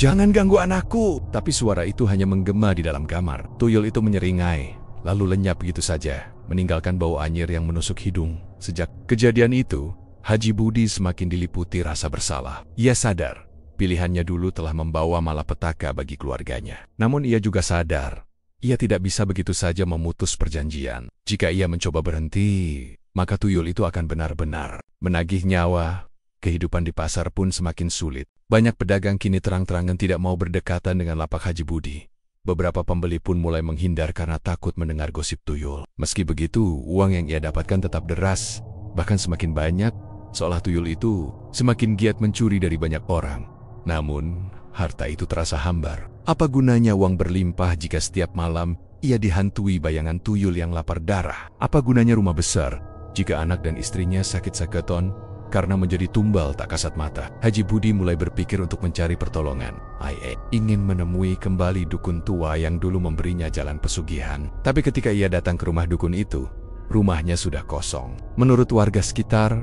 "Jangan ganggu anakku!" Tapi suara itu hanya menggema di dalam kamar. Tuyul itu menyeringai, lalu lenyap begitu saja, meninggalkan bau anyir yang menusuk hidung. Sejak kejadian itu, Haji Budi semakin diliputi rasa bersalah. Ia sadar, pilihannya dulu telah membawa malapetaka bagi keluarganya. Namun ia juga sadar, ia tidak bisa begitu saja memutus perjanjian. Jika ia mencoba berhenti, maka tuyul itu akan benar-benar menagih nyawa. Kehidupan di pasar pun semakin sulit. Banyak pedagang kini terang-terangan tidak mau berdekatan dengan lapak Haji Budi. Beberapa pembeli pun mulai menghindar karena takut mendengar gosip tuyul. Meski begitu, uang yang ia dapatkan tetap deras, bahkan semakin banyak, seolah tuyul itu semakin giat mencuri dari banyak orang. Namun, harta itu terasa hambar. Apa gunanya uang berlimpah jika setiap malam ia dihantui bayangan tuyul yang lapar darah? Apa gunanya rumah besar jika anak dan istrinya sakit-sakitan karena menjadi tumbal tak kasat mata? Haji Budi mulai berpikir untuk mencari pertolongan. Ia ingin menemui kembali dukun tua yang dulu memberinya jalan pesugihan. Tapi ketika ia datang ke rumah dukun itu, rumahnya sudah kosong. Menurut warga sekitar,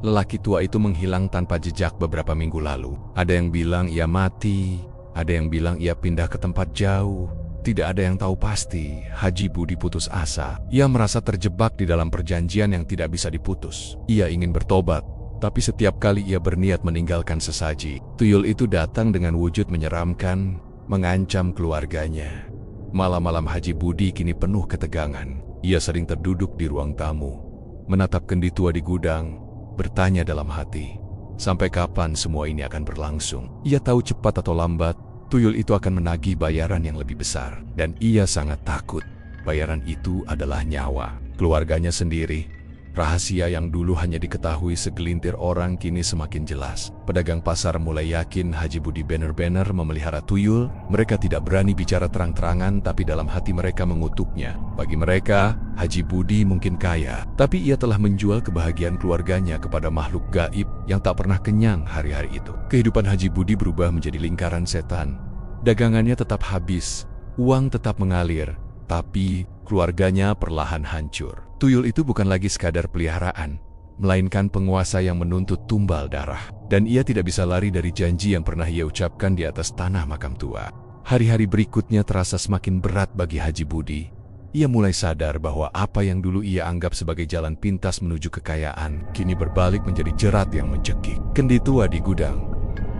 lelaki tua itu menghilang tanpa jejak beberapa minggu lalu. Ada yang bilang ia mati, ada yang bilang ia pindah ke tempat jauh. Tidak ada yang tahu pasti. Haji Budi putus asa. Ia merasa terjebak di dalam perjanjian yang tidak bisa diputus. Ia ingin bertobat, tapi setiap kali ia berniat meninggalkan sesaji, tuyul itu datang dengan wujud menyeramkan, mengancam keluarganya. Malam-malam Haji Budi kini penuh ketegangan. Ia sering terduduk di ruang tamu, menatap kendi tua di gudang, bertanya dalam hati, sampai kapan semua ini akan berlangsung? Ia tahu cepat atau lambat, tuyul itu akan menagih bayaran yang lebih besar. Dan ia sangat takut. Bayaran itu adalah nyawa keluarganya sendiri. Rahasia yang dulu hanya diketahui segelintir orang kini semakin jelas. Pedagang pasar mulai yakin Haji Budi benar-benar memelihara tuyul. Mereka tidak berani bicara terang-terangan, tapi dalam hati mereka mengutuknya. Bagi mereka, Haji Budi mungkin kaya, tapi ia telah menjual kebahagiaan keluarganya kepada makhluk gaib yang tak pernah kenyang hari-hari itu. Kehidupan Haji Budi berubah menjadi lingkaran setan. Dagangannya tetap habis, uang tetap mengalir, tapi keluarganya perlahan hancur. Tuyul itu bukan lagi sekadar peliharaan, melainkan penguasa yang menuntut tumbal darah. Dan ia tidak bisa lari dari janji yang pernah ia ucapkan di atas tanah makam tua. Hari-hari berikutnya terasa semakin berat bagi Haji Budi. ia mulai sadar bahwa apa yang dulu ia anggap sebagai jalan pintas menuju kekayaan, kini berbalik menjadi jerat yang mencekik. Kendi tua di gudang,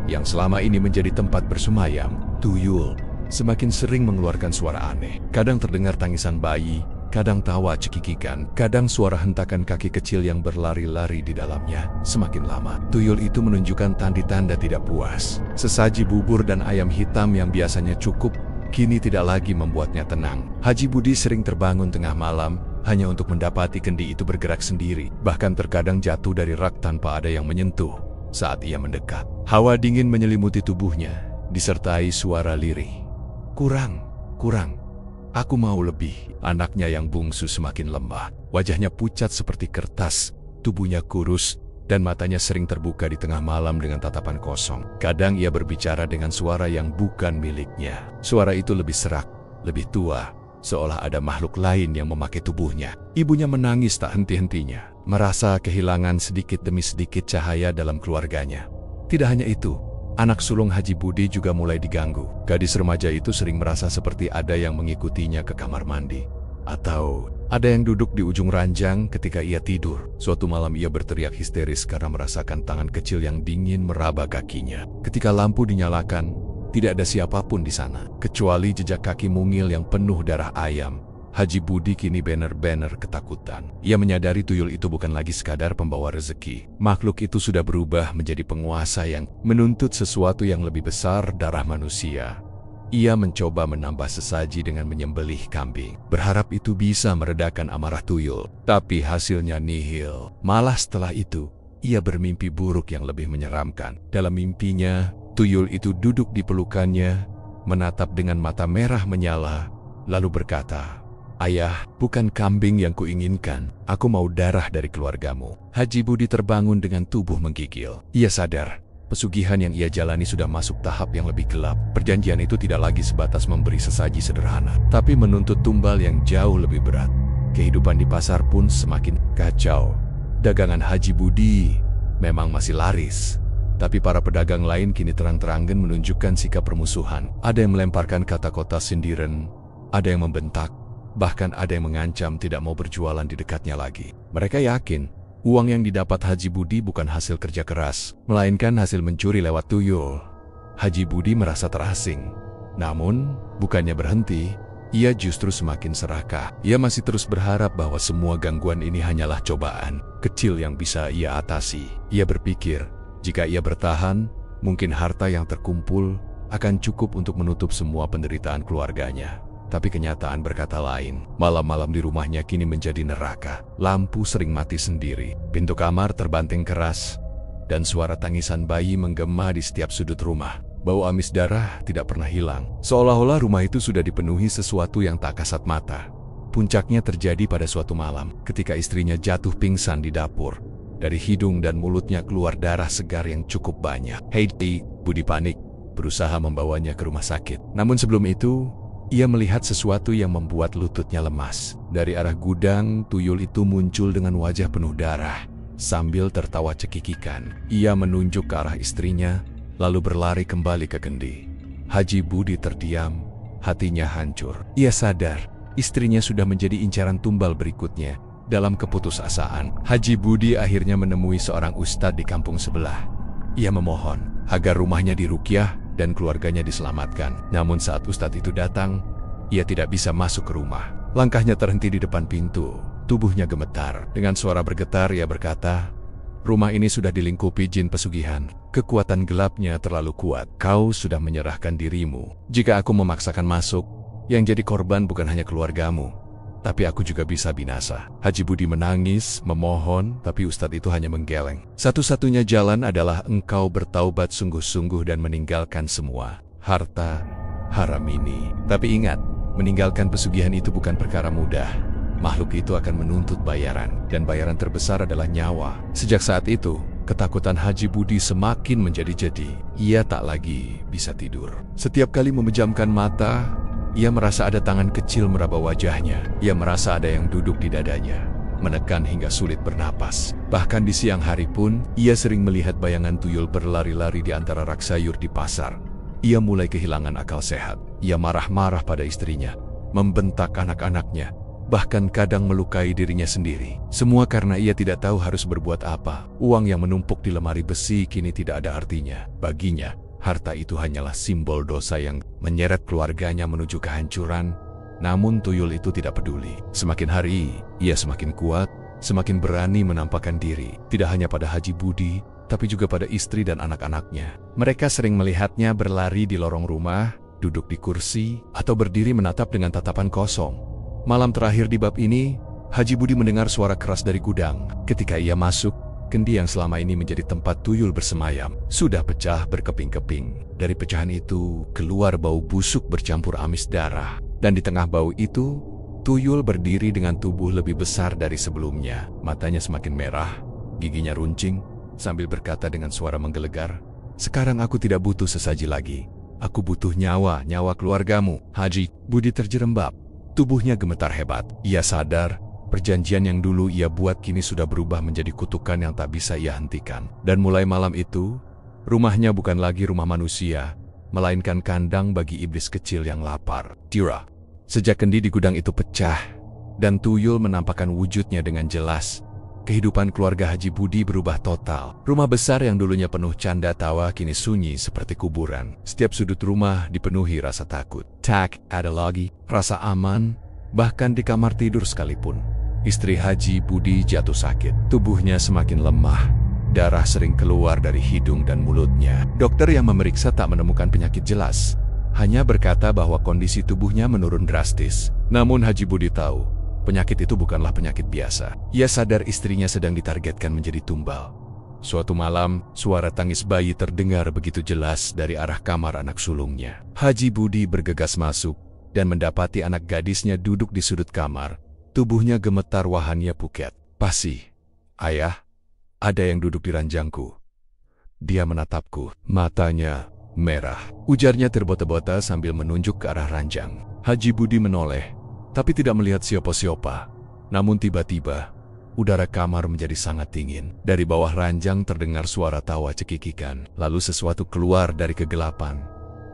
yang selama ini menjadi tempat bersemayam, tuyul semakin sering mengeluarkan suara aneh. Kadang terdengar tangisan bayi, kadang tawa cekikikan, kadang suara hentakan kaki kecil yang berlari-lari di dalamnya. Semakin lama, tuyul itu menunjukkan tanda-tanda tidak puas. Sesaji bubur dan ayam hitam yang biasanya cukup, kini tidak lagi membuatnya tenang. Haji Budi sering terbangun tengah malam, hanya untuk mendapati kendi itu bergerak sendiri, bahkan terkadang jatuh dari rak tanpa ada yang menyentuh. Saat ia mendekat, hawa dingin menyelimuti tubuhnya, disertai suara lirih. Kurang, aku mau lebih. Anaknya yang bungsu semakin lemah, wajahnya pucat seperti kertas, tubuhnya kurus, dan matanya sering terbuka di tengah malam dengan tatapan kosong. Kadang ia berbicara dengan suara yang bukan miliknya. Suara itu lebih serak, lebih tua, seolah ada makhluk lain yang memakai tubuhnya. Ibunya menangis tak henti-hentinya, merasa kehilangan sedikit demi sedikit cahaya dalam keluarganya. Tidak hanya itu, anak sulung Haji Budi juga mulai diganggu. Gadis remaja itu sering merasa seperti ada yang mengikutinya ke kamar mandi, atau ada yang duduk di ujung ranjang ketika ia tidur. Suatu malam ia berteriak histeris karena merasakan tangan kecil yang dingin meraba kakinya. Ketika lampu dinyalakan, tidak ada siapapun di sana, kecuali jejak kaki mungil yang penuh darah ayam. Haji Budi kini benar-benar ketakutan. Ia menyadari tuyul itu bukan lagi sekadar pembawa rezeki. Makhluk itu sudah berubah menjadi penguasa yang menuntut sesuatu yang lebih besar darah manusia. Ia mencoba menambah sesaji dengan menyembelih kambing, berharap itu bisa meredakan amarah tuyul. Tapi hasilnya nihil. Malah setelah itu, ia bermimpi buruk yang lebih menyeramkan. Dalam mimpinya, tuyul itu duduk di pelukannya, menatap dengan mata merah menyala, lalu berkata, "Ayah, bukan kambing yang kuinginkan. Aku mau darah dari keluargamu." Haji Budi terbangun dengan tubuh menggigil. Ia sadar, pesugihan yang ia jalani sudah masuk tahap yang lebih gelap. Perjanjian itu tidak lagi sebatas memberi sesaji sederhana, tapi menuntut tumbal yang jauh lebih berat. Kehidupan di pasar pun semakin kacau. Dagangan Haji Budi memang masih laris, tapi para pedagang lain kini terang-terangan menunjukkan sikap permusuhan. Ada yang melemparkan kata-kata sindiran, ada yang membentak, bahkan ada yang mengancam tidak mau berjualan di dekatnya lagi. Mereka yakin uang yang didapat Haji Budi bukan hasil kerja keras, melainkan hasil mencuri lewat tuyul. Haji Budi merasa terasing. Namun, bukannya berhenti, ia justru semakin serakah. Ia masih terus berharap bahwa semua gangguan ini hanyalah cobaan kecil yang bisa ia atasi. Ia berpikir, jika ia bertahan, mungkin harta yang terkumpul akan cukup untuk menutup semua penderitaan keluarganya. Tapi kenyataan berkata lain. Malam-malam di rumahnya kini menjadi neraka. Lampu sering mati sendiri, pintu kamar terbanting keras, dan suara tangisan bayi menggema di setiap sudut rumah. Bau amis darah tidak pernah hilang, seolah-olah rumah itu sudah dipenuhi sesuatu yang tak kasat mata. Puncaknya terjadi pada suatu malam, ketika istrinya jatuh pingsan di dapur. Dari hidung dan mulutnya keluar darah segar yang cukup banyak. Haji Budi panik, berusaha membawanya ke rumah sakit. Namun sebelum itu, ia melihat sesuatu yang membuat lututnya lemas. Dari arah gudang, tuyul itu muncul dengan wajah penuh darah. Sambil tertawa cekikikan, ia menunjuk ke arah istrinya, lalu berlari kembali ke kendi. Haji Budi terdiam, hatinya hancur. Ia sadar, istrinya sudah menjadi incaran tumbal berikutnya. Dalam keputusasaan, Haji Budi akhirnya menemui seorang ustadz di kampung sebelah. Ia memohon agar rumahnya diruqyah dan keluarganya diselamatkan. Namun saat ustadz itu datang, ia tidak bisa masuk ke rumah. Langkahnya terhenti di depan pintu, tubuhnya gemetar. Dengan suara bergetar ia berkata, "Rumah ini sudah dilingkupi jin pesugihan. Kekuatan gelapnya terlalu kuat. Kau sudah menyerahkan dirimu. Jika aku memaksakan masuk, yang jadi korban bukan hanya keluargamu, tapi aku juga bisa binasa." Haji Budi menangis, memohon, tapi ustadz itu hanya menggeleng. "Satu-satunya jalan adalah engkau bertaubat sungguh-sungguh dan meninggalkan semua harta haram ini. Tapi ingat, meninggalkan pesugihan itu bukan perkara mudah. Makhluk itu akan menuntut bayaran, dan bayaran terbesar adalah nyawa." Sejak saat itu, ketakutan Haji Budi semakin menjadi-jadi. Ia tak lagi bisa tidur. Setiap kali memejamkan mata, ia merasa ada tangan kecil meraba wajahnya. Ia merasa ada yang duduk di dadanya, menekan hingga sulit bernapas. Bahkan di siang hari pun, ia sering melihat bayangan tuyul berlari-lari di antara rak sayur di pasar. Ia mulai kehilangan akal sehat. Ia marah-marah pada istrinya, membentak anak-anaknya, bahkan kadang melukai dirinya sendiri. Semua karena ia tidak tahu harus berbuat apa. Uang yang menumpuk di lemari besi kini tidak ada artinya. Baginya, harta itu hanyalah simbol dosa yang menyeret keluarganya menuju kehancuran. Namun tuyul itu tidak peduli. Semakin hari, ia semakin kuat, semakin berani menampakkan diri. Tidak hanya pada Haji Budi, tapi juga pada istri dan anak-anaknya. Mereka sering melihatnya berlari di lorong rumah, duduk di kursi, atau berdiri menatap dengan tatapan kosong. Malam terakhir di bab ini, Haji Budi mendengar suara keras dari gudang. Ketika ia masuk, kendi yang selama ini menjadi tempat tuyul bersemayam sudah pecah berkeping-keping. Dari pecahan itu, keluar bau busuk bercampur amis darah. Dan di tengah bau itu, tuyul berdiri dengan tubuh lebih besar dari sebelumnya. Matanya semakin merah, giginya runcing, sambil berkata dengan suara menggelegar, "Sekarang aku tidak butuh sesaji lagi. Aku butuh nyawa keluargamu." Haji Budi terjerembab. Tubuhnya gemetar hebat. Ia sadar, perjanjian yang dulu ia buat kini sudah berubah menjadi kutukan yang tak bisa ia hentikan. Dan mulai malam itu, rumahnya bukan lagi rumah manusia, melainkan kandang bagi iblis kecil yang lapar. Tira. Sejak kendi di gudang itu pecah, dan tuyul menampakkan wujudnya dengan jelas, kehidupan keluarga Haji Budi berubah total. Rumah besar yang dulunya penuh canda tawa kini sunyi seperti kuburan. Setiap sudut rumah dipenuhi rasa takut. Tak ada lagi rasa aman, bahkan di kamar tidur sekalipun. Istri Haji Budi jatuh sakit. Tubuhnya semakin lemah. Darah sering keluar dari hidung dan mulutnya. Dokter yang memeriksa tak menemukan penyakit jelas. Hanya berkata bahwa kondisi tubuhnya menurun drastis. Namun Haji Budi tahu, penyakit itu bukanlah penyakit biasa. Ia sadar istrinya sedang ditargetkan menjadi tumbal. Suatu malam, suara tangis bayi terdengar begitu jelas dari arah kamar anak sulungnya. Haji Budi bergegas masuk dan mendapati anak gadisnya duduk di sudut kamar. Tubuhnya gemetar, wajahnya pucat. "Pasi, ayah, ada yang duduk di ranjangku." Dia menatapku, matanya merah. Ujarnya terbata-bata sambil menunjuk ke arah ranjang. Haji Budi menoleh, tapi tidak melihat siapa-siapa. Namun tiba-tiba, udara kamar menjadi sangat dingin. Dari bawah ranjang terdengar suara tawa cekikikan. Lalu sesuatu keluar dari kegelapan.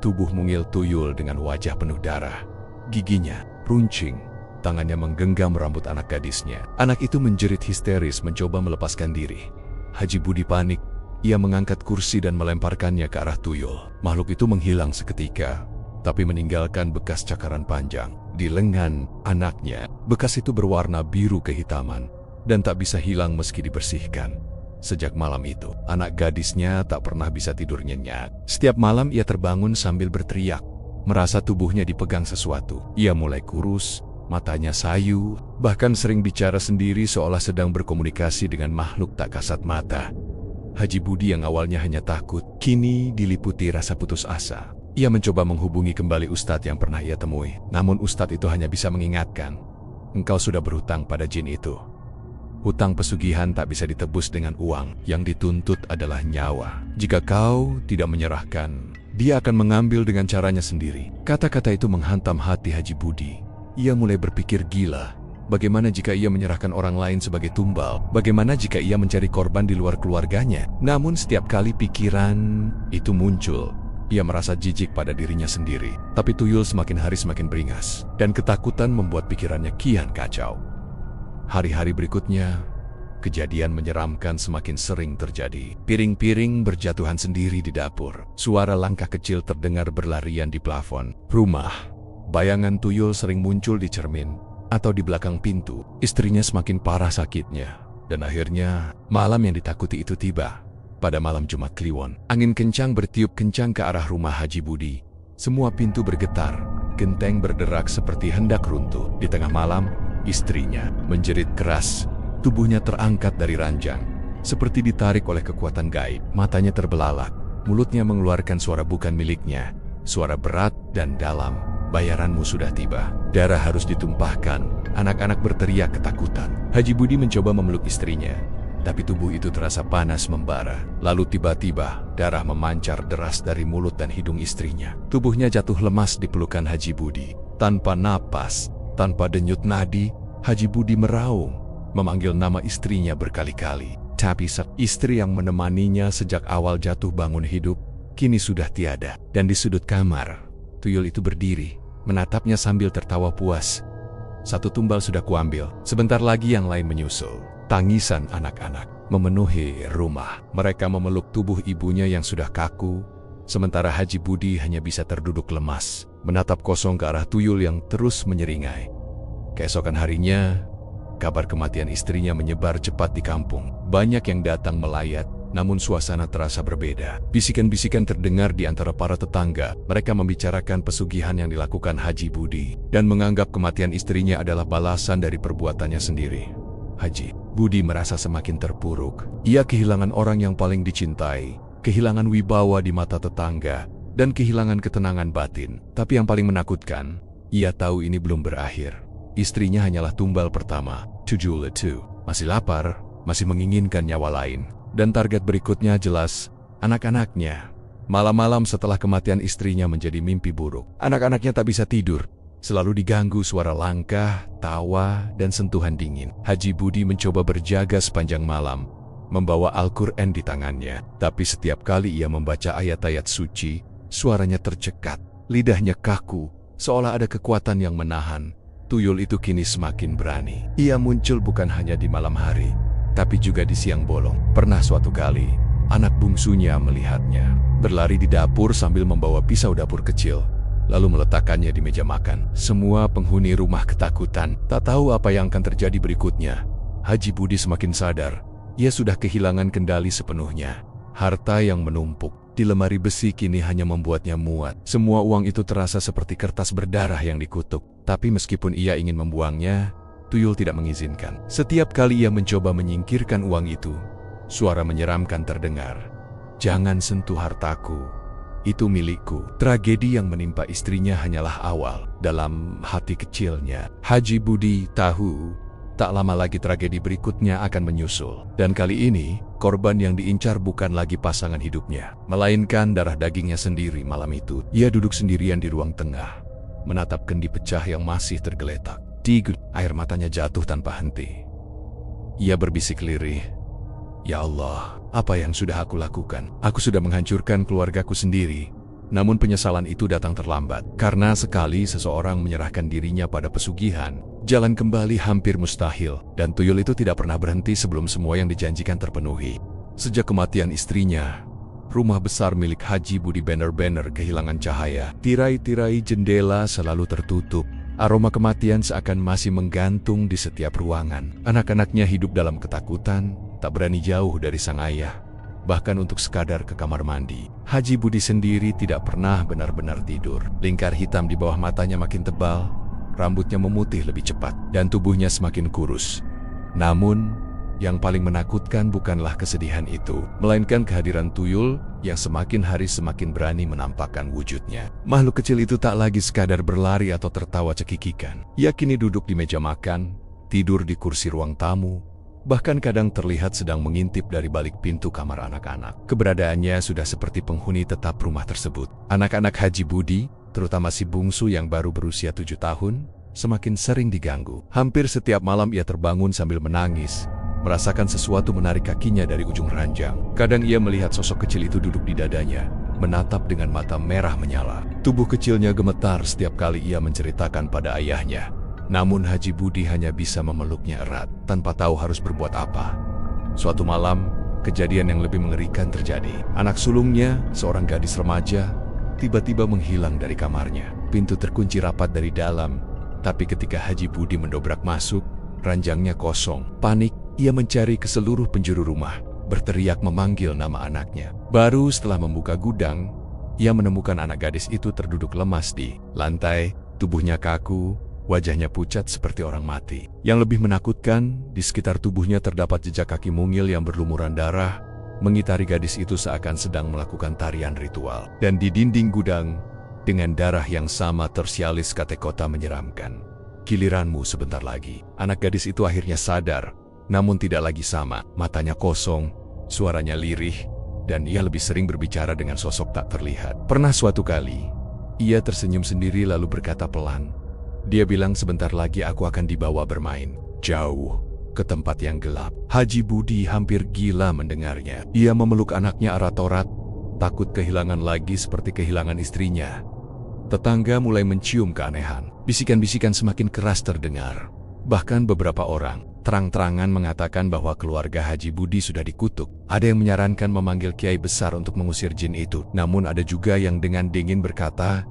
Tubuh mungil tuyul dengan wajah penuh darah. Giginya runcing. Tangannya menggenggam rambut anak gadisnya. Anak itu menjerit histeris mencoba melepaskan diri. Haji Budi panik. Ia mengangkat kursi dan melemparkannya ke arah tuyul. Makhluk itu menghilang seketika, tapi meninggalkan bekas cakaran panjang di lengan anaknya. Bekas itu berwarna biru kehitaman dan tak bisa hilang meski dibersihkan. Sejak malam itu, anak gadisnya tak pernah bisa tidur nyenyak. Setiap malam ia terbangun sambil berteriak, merasa tubuhnya dipegang sesuatu. Ia mulai kurus, matanya sayu, bahkan sering bicara sendiri seolah sedang berkomunikasi dengan makhluk tak kasat mata. Haji Budi yang awalnya hanya takut, kini diliputi rasa putus asa. Ia mencoba menghubungi kembali ustadz yang pernah ia temui. Namun ustadz itu hanya bisa mengingatkan, "Engkau sudah berhutang pada jin itu. Hutang pesugihan tak bisa ditebus dengan uang. Yang dituntut adalah nyawa. Jika kau tidak menyerahkan, dia akan mengambil dengan caranya sendiri." Kata-kata itu menghantam hati Haji Budi. Ia mulai berpikir gila. Bagaimana jika ia menyerahkan orang lain sebagai tumbal? Bagaimana jika ia mencari korban di luar keluarganya? Namun setiap kali pikiran itu muncul, ia merasa jijik pada dirinya sendiri. Tapi tuyul semakin hari semakin beringas, dan ketakutan membuat pikirannya kian kacau. Hari-hari berikutnya, kejadian menyeramkan semakin sering terjadi. Piring-piring berjatuhan sendiri di dapur. Suara langkah kecil terdengar berlarian di plafon rumah. Bayangan tuyul sering muncul di cermin atau di belakang pintu. Istrinya semakin parah sakitnya. Dan akhirnya, malam yang ditakuti itu tiba. Pada malam Jumat Kliwon, angin kencang bertiup kencang ke arah rumah Haji Budi. Semua pintu bergetar, genteng berderak seperti hendak runtuh. Di tengah malam, istrinya menjerit keras. Tubuhnya terangkat dari ranjang, seperti ditarik oleh kekuatan gaib. Matanya terbelalak, mulutnya mengeluarkan suara bukan miliknya. Suara berat dan dalam. "Bayaranmu sudah tiba. Darah harus ditumpahkan." Anak-anak berteriak ketakutan. Haji Budi mencoba memeluk istrinya, tapi tubuh itu terasa panas membara. Lalu tiba-tiba, darah memancar deras dari mulut dan hidung istrinya. Tubuhnya jatuh lemas di pelukan Haji Budi. Tanpa napas, tanpa denyut nadi, Haji Budi meraung, memanggil nama istrinya berkali-kali. Tapi istri yang menemaninya sejak awal jatuh bangun hidup, kini sudah tiada. Dan di sudut kamar, tuyul itu berdiri, menatapnya sambil tertawa puas. Satu tumbal sudah kuambil, sebentar lagi yang lain menyusul. Tangisan anak-anak memenuhi rumah. Mereka memeluk tubuh ibunya yang sudah kaku, sementara Haji Budi hanya bisa terduduk lemas, menatap kosong ke arah tuyul yang terus menyeringai. Keesokan harinya, kabar kematian istrinya menyebar cepat di kampung. Banyak yang datang melayat, namun suasana terasa berbeda. Bisikan-bisikan terdengar di antara para tetangga. Mereka membicarakan pesugihan yang dilakukan Haji Budi dan menganggap kematian istrinya adalah balasan dari perbuatannya sendiri. Haji Budi merasa semakin terpuruk. Ia kehilangan orang yang paling dicintai, kehilangan wibawa di mata tetangga, dan kehilangan ketenangan batin. Tapi yang paling menakutkan, ia tahu ini belum berakhir. Istrinya hanyalah tumbal pertama, Tujula II. Masih lapar, masih menginginkan nyawa lain. Dan target berikutnya jelas, anak-anaknya. Malam-malam setelah kematian istrinya menjadi mimpi buruk. Anak-anaknya tak bisa tidur. Selalu diganggu suara langkah, tawa, dan sentuhan dingin. Haji Budi mencoba berjaga sepanjang malam, membawa Al-Quran di tangannya. Tapi setiap kali ia membaca ayat-ayat suci, suaranya tercekat, lidahnya kaku, seolah ada kekuatan yang menahan. Tuyul itu kini semakin berani. Ia muncul bukan hanya di malam hari, tapi juga di siang bolong. Pernah suatu kali, anak bungsunya melihatnya berlari di dapur sambil membawa pisau dapur kecil, lalu meletakkannya di meja makan. Semua penghuni rumah ketakutan, tak tahu apa yang akan terjadi berikutnya. Haji Budi semakin sadar, ia sudah kehilangan kendali sepenuhnya. Harta yang menumpuk di lemari besi kini hanya membuatnya muat. Semua uang itu terasa seperti kertas berdarah yang dikutuk. Tapi meskipun ia ingin membuangnya, tuyul tidak mengizinkan. Setiap kali ia mencoba menyingkirkan uang itu, suara menyeramkan terdengar. Jangan sentuh hartaku. Itu milikku. Tragedi yang menimpa istrinya hanyalah awal. Dalam hati kecilnya, Haji Budi tahu tak lama lagi tragedi berikutnya akan menyusul. Dan kali ini, korban yang diincar bukan lagi pasangan hidupnya, melainkan darah dagingnya sendiri. Malam itu, ia duduk sendirian di ruang tengah, menatap kendi pecah yang masih tergeletak. Air matanya jatuh tanpa henti. Ia berbisik lirih, "Ya Allah, apa yang sudah aku lakukan? Aku sudah menghancurkan keluargaku sendiri." Namun penyesalan itu datang terlambat. Karena sekali seseorang menyerahkan dirinya pada pesugihan, jalan kembali hampir mustahil. Dan tuyul itu tidak pernah berhenti sebelum semua yang dijanjikan terpenuhi. Sejak kematian istrinya, rumah besar milik Haji Budi benar-benar kehilangan cahaya. Tirai-tirai jendela selalu tertutup. Aroma kematian seakan masih menggantung di setiap ruangan. Anak-anaknya hidup dalam ketakutan, tak berani jauh dari sang ayah, bahkan untuk sekadar ke kamar mandi. Haji Budi sendiri tidak pernah benar-benar tidur. Lingkar hitam di bawah matanya makin tebal, rambutnya memutih lebih cepat, dan tubuhnya semakin kurus. Namun, yang paling menakutkan bukanlah kesedihan itu, melainkan kehadiran tuyul yang semakin hari semakin berani menampakkan wujudnya. Makhluk kecil itu tak lagi sekadar berlari atau tertawa cekikikan. Ia kini duduk di meja makan, tidur di kursi ruang tamu, bahkan kadang terlihat sedang mengintip dari balik pintu kamar anak-anak. Keberadaannya sudah seperti penghuni tetap rumah tersebut. Anak-anak Haji Budi, terutama si bungsu yang baru berusia 7 tahun, semakin sering diganggu. Hampir setiap malam ia terbangun sambil menangis, merasakan sesuatu menarik kakinya dari ujung ranjang. Kadang ia melihat sosok kecil itu duduk di dadanya, menatap dengan mata merah menyala. Tubuh kecilnya gemetar setiap kali ia menceritakan pada ayahnya. Namun Haji Budi hanya bisa memeluknya erat, tanpa tahu harus berbuat apa. Suatu malam, kejadian yang lebih mengerikan terjadi. Anak sulungnya, seorang gadis remaja, tiba-tiba menghilang dari kamarnya. Pintu terkunci rapat dari dalam, tapi ketika Haji Budi mendobrak masuk, ranjangnya kosong. Panik, ia mencari ke seluruh penjuru rumah, berteriak memanggil nama anaknya. Baru setelah membuka gudang, ia menemukan anak gadis itu terduduk lemas di lantai, tubuhnya kaku, wajahnya pucat seperti orang mati. Yang lebih menakutkan, di sekitar tubuhnya terdapat jejak kaki mungil yang berlumuran darah, mengitari gadis itu seakan sedang melakukan tarian ritual. Dan di dinding gudang, dengan darah yang sama tersialis kata-kata menyeramkan. "Giliranmu sebentar lagi." Anak gadis itu akhirnya sadar, namun tidak lagi sama. Matanya kosong, suaranya lirih, dan ia lebih sering berbicara dengan sosok tak terlihat. Pernah suatu kali, ia tersenyum sendiri lalu berkata pelan, dia bilang, "Sebentar lagi aku akan dibawa bermain jauh ke tempat yang gelap." Haji Budi hampir gila mendengarnya. Ia memeluk anaknya erat-erat, takut kehilangan lagi seperti kehilangan istrinya. Tetangga mulai mencium keanehan. Bisikan-bisikan semakin keras terdengar. Bahkan beberapa orang terang-terangan mengatakan bahwa keluarga Haji Budi sudah dikutuk. Ada yang menyarankan memanggil kiai besar untuk mengusir jin itu. Namun ada juga yang dengan dingin berkata,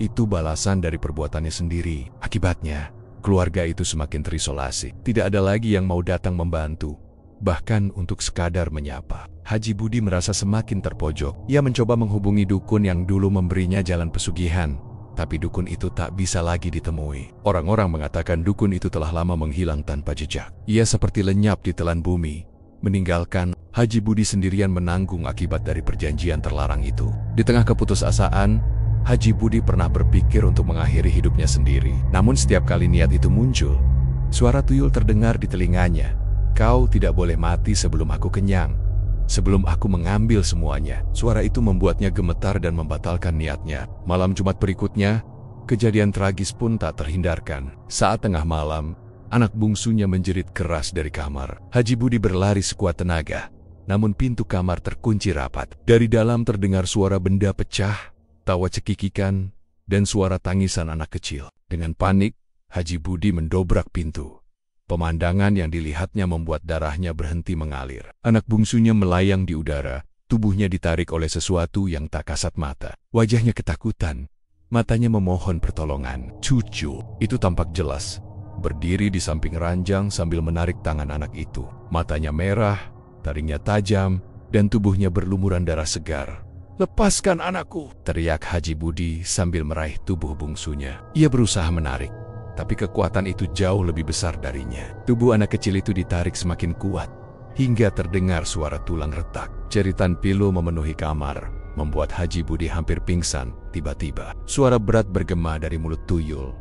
itu balasan dari perbuatannya sendiri. Akibatnya, keluarga itu semakin terisolasi. Tidak ada lagi yang mau datang membantu, bahkan untuk sekadar menyapa. Haji Budi merasa semakin terpojok. Ia mencoba menghubungi dukun yang dulu memberinya jalan pesugihan, tapi dukun itu tak bisa lagi ditemui. Orang-orang mengatakan dukun itu telah lama menghilang tanpa jejak. Ia seperti lenyap di telan bumi, meninggalkan Haji Budi sendirian menanggung akibat dari perjanjian terlarang itu. Di tengah keputusasaan, Haji Budi pernah berpikir untuk mengakhiri hidupnya sendiri. Namun setiap kali niat itu muncul, suara tuyul terdengar di telinganya. Kau tidak boleh mati sebelum aku kenyang, sebelum aku mengambil semuanya. Suara itu membuatnya gemetar dan membatalkan niatnya. Malam Jumat berikutnya, kejadian tragis pun tak terhindarkan. Saat tengah malam, anak bungsunya menjerit keras dari kamar. Haji Budi berlari sekuat tenaga, namun pintu kamar terkunci rapat. Dari dalam terdengar suara benda pecah, tawa cekikikan, dan suara tangisan anak kecil. Dengan panik, Haji Budi mendobrak pintu. Pemandangan yang dilihatnya membuat darahnya berhenti mengalir. Anak bungsunya melayang di udara, tubuhnya ditarik oleh sesuatu yang tak kasat mata. Wajahnya ketakutan, matanya memohon pertolongan. Cucu itu tampak jelas, berdiri di samping ranjang sambil menarik tangan anak itu. Matanya merah, taringnya tajam, dan tubuhnya berlumuran darah segar. "Lepaskan anakku!" teriak Haji Budi sambil meraih tubuh bungsunya. Ia berusaha menarik, tapi kekuatan itu jauh lebih besar darinya. Tubuh anak kecil itu ditarik semakin kuat, hingga terdengar suara tulang retak. Jeritan pilu memenuhi kamar, membuat Haji Budi hampir pingsan. Tiba-tiba, suara berat bergema dari mulut tuyul.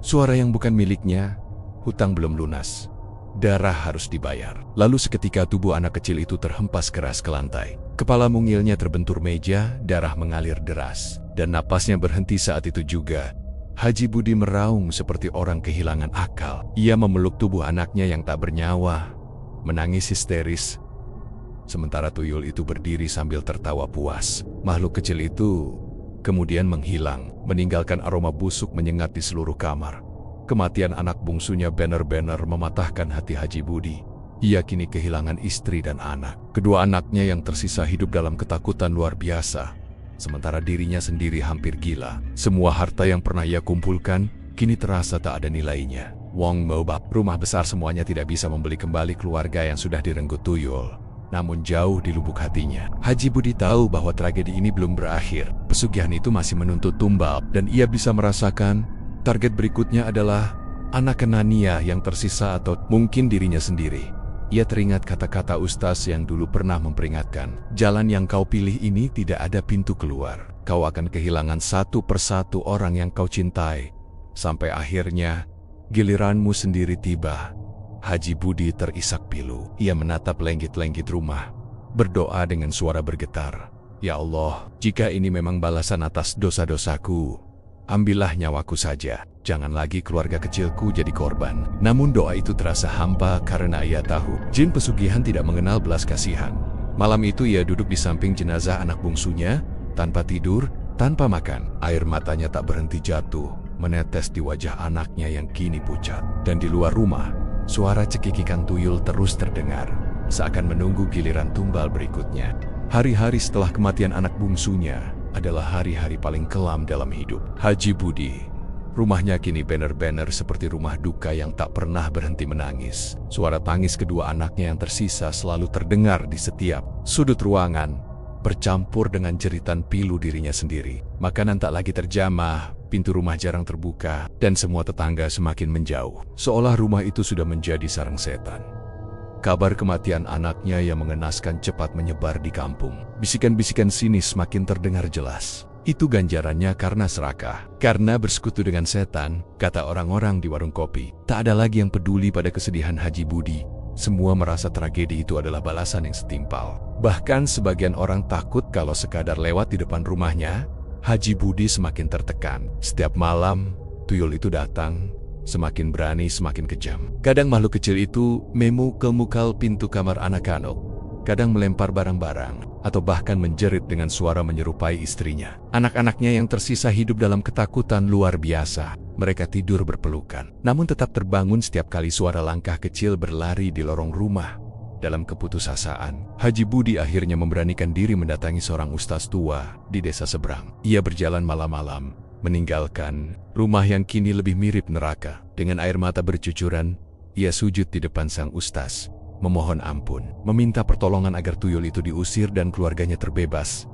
Suara yang bukan miliknya, hutang belum lunas, darah harus dibayar. Lalu seketika tubuh anak kecil itu terhempas keras ke lantai. Kepala mungilnya terbentur meja, darah mengalir deras, dan napasnya berhenti saat itu juga. Haji Budi meraung seperti orang kehilangan akal. Ia memeluk tubuh anaknya yang tak bernyawa, menangis histeris. Sementara tuyul itu berdiri sambil tertawa puas. Makhluk kecil itu kemudian menghilang, meninggalkan aroma busuk menyengat di seluruh kamar. Kematian anak bungsunya benar-benar mematahkan hati Haji Budi. Ia kini kehilangan istri dan anak. Kedua anaknya yang tersisa hidup dalam ketakutan luar biasa, sementara dirinya sendiri hampir gila. Semua harta yang pernah ia kumpulkan kini terasa tak ada nilainya. Wong Mobab, rumah besar semuanya tidak bisa membeli kembali keluarga yang sudah direnggut tuyul. Namun jauh di lubuk hatinya, Haji Budi tahu bahwa tragedi ini belum berakhir. Pesugihan itu masih menuntut tumbal, dan ia bisa merasakan target berikutnya adalah anak Kenania yang tersisa atau mungkin dirinya sendiri. Ia teringat kata-kata ustaz yang dulu pernah memperingatkan, jalan yang kau pilih ini tidak ada pintu keluar. Kau akan kehilangan satu persatu orang yang kau cintai, sampai akhirnya giliranmu sendiri tiba. Haji Budi terisak pilu. Ia menatap lenggit-lenggit rumah, berdoa dengan suara bergetar. Ya Allah, jika ini memang balasan atas dosa-dosaku, ambillah nyawaku saja. Jangan lagi keluarga kecilku jadi korban. Namun doa itu terasa hampa karena ia tahu jin pesugihan tidak mengenal belas kasihan. Malam itu ia duduk di samping jenazah anak bungsunya, tanpa tidur, tanpa makan. Air matanya tak berhenti jatuh, menetes di wajah anaknya yang kini pucat. Dan di luar rumah, suara cekikikan tuyul terus terdengar, seakan menunggu giliran tumbal berikutnya. Hari-hari setelah kematian anak bungsunya adalah hari-hari paling kelam dalam hidup Haji Budi. Rumahnya kini benar-benar seperti rumah duka yang tak pernah berhenti menangis. Suara tangis kedua anaknya yang tersisa selalu terdengar di setiap sudut ruangan, bercampur dengan jeritan pilu dirinya sendiri. Makanan tak lagi terjamah, pintu rumah jarang terbuka, dan semua tetangga semakin menjauh. Seolah rumah itu sudah menjadi sarang setan. Kabar kematian anaknya yang mengenaskan cepat menyebar di kampung. Bisikan-bisikan sinis semakin terdengar jelas. Itu ganjarannya karena serakah, karena bersekutu dengan setan, kata orang-orang di warung kopi. Tak ada lagi yang peduli pada kesedihan Haji Budi. Semua merasa tragedi itu adalah balasan yang setimpal. Bahkan sebagian orang takut kalau sekadar lewat di depan rumahnya. Haji Budi semakin tertekan. Setiap malam, tuyul itu datang, semakin berani, semakin kejam. Kadang makhluk kecil itu memukul-mukul pintu kamar anak-anak, kadang melempar barang-barang, atau bahkan menjerit dengan suara menyerupai istrinya. Anak-anaknya yang tersisa hidup dalam ketakutan luar biasa. Mereka tidur berpelukan, namun tetap terbangun setiap kali suara langkah kecil berlari di lorong rumah. Dalam keputusasaan, Haji Budi akhirnya memberanikan diri mendatangi seorang ustaz tua di desa seberang. Ia berjalan malam-malam, meninggalkan rumah yang kini lebih mirip neraka. Dengan air mata bercucuran, ia sujud di depan sang ustaz, memohon ampun, meminta pertolongan agar tuyul itu diusir dan keluarganya terbebas.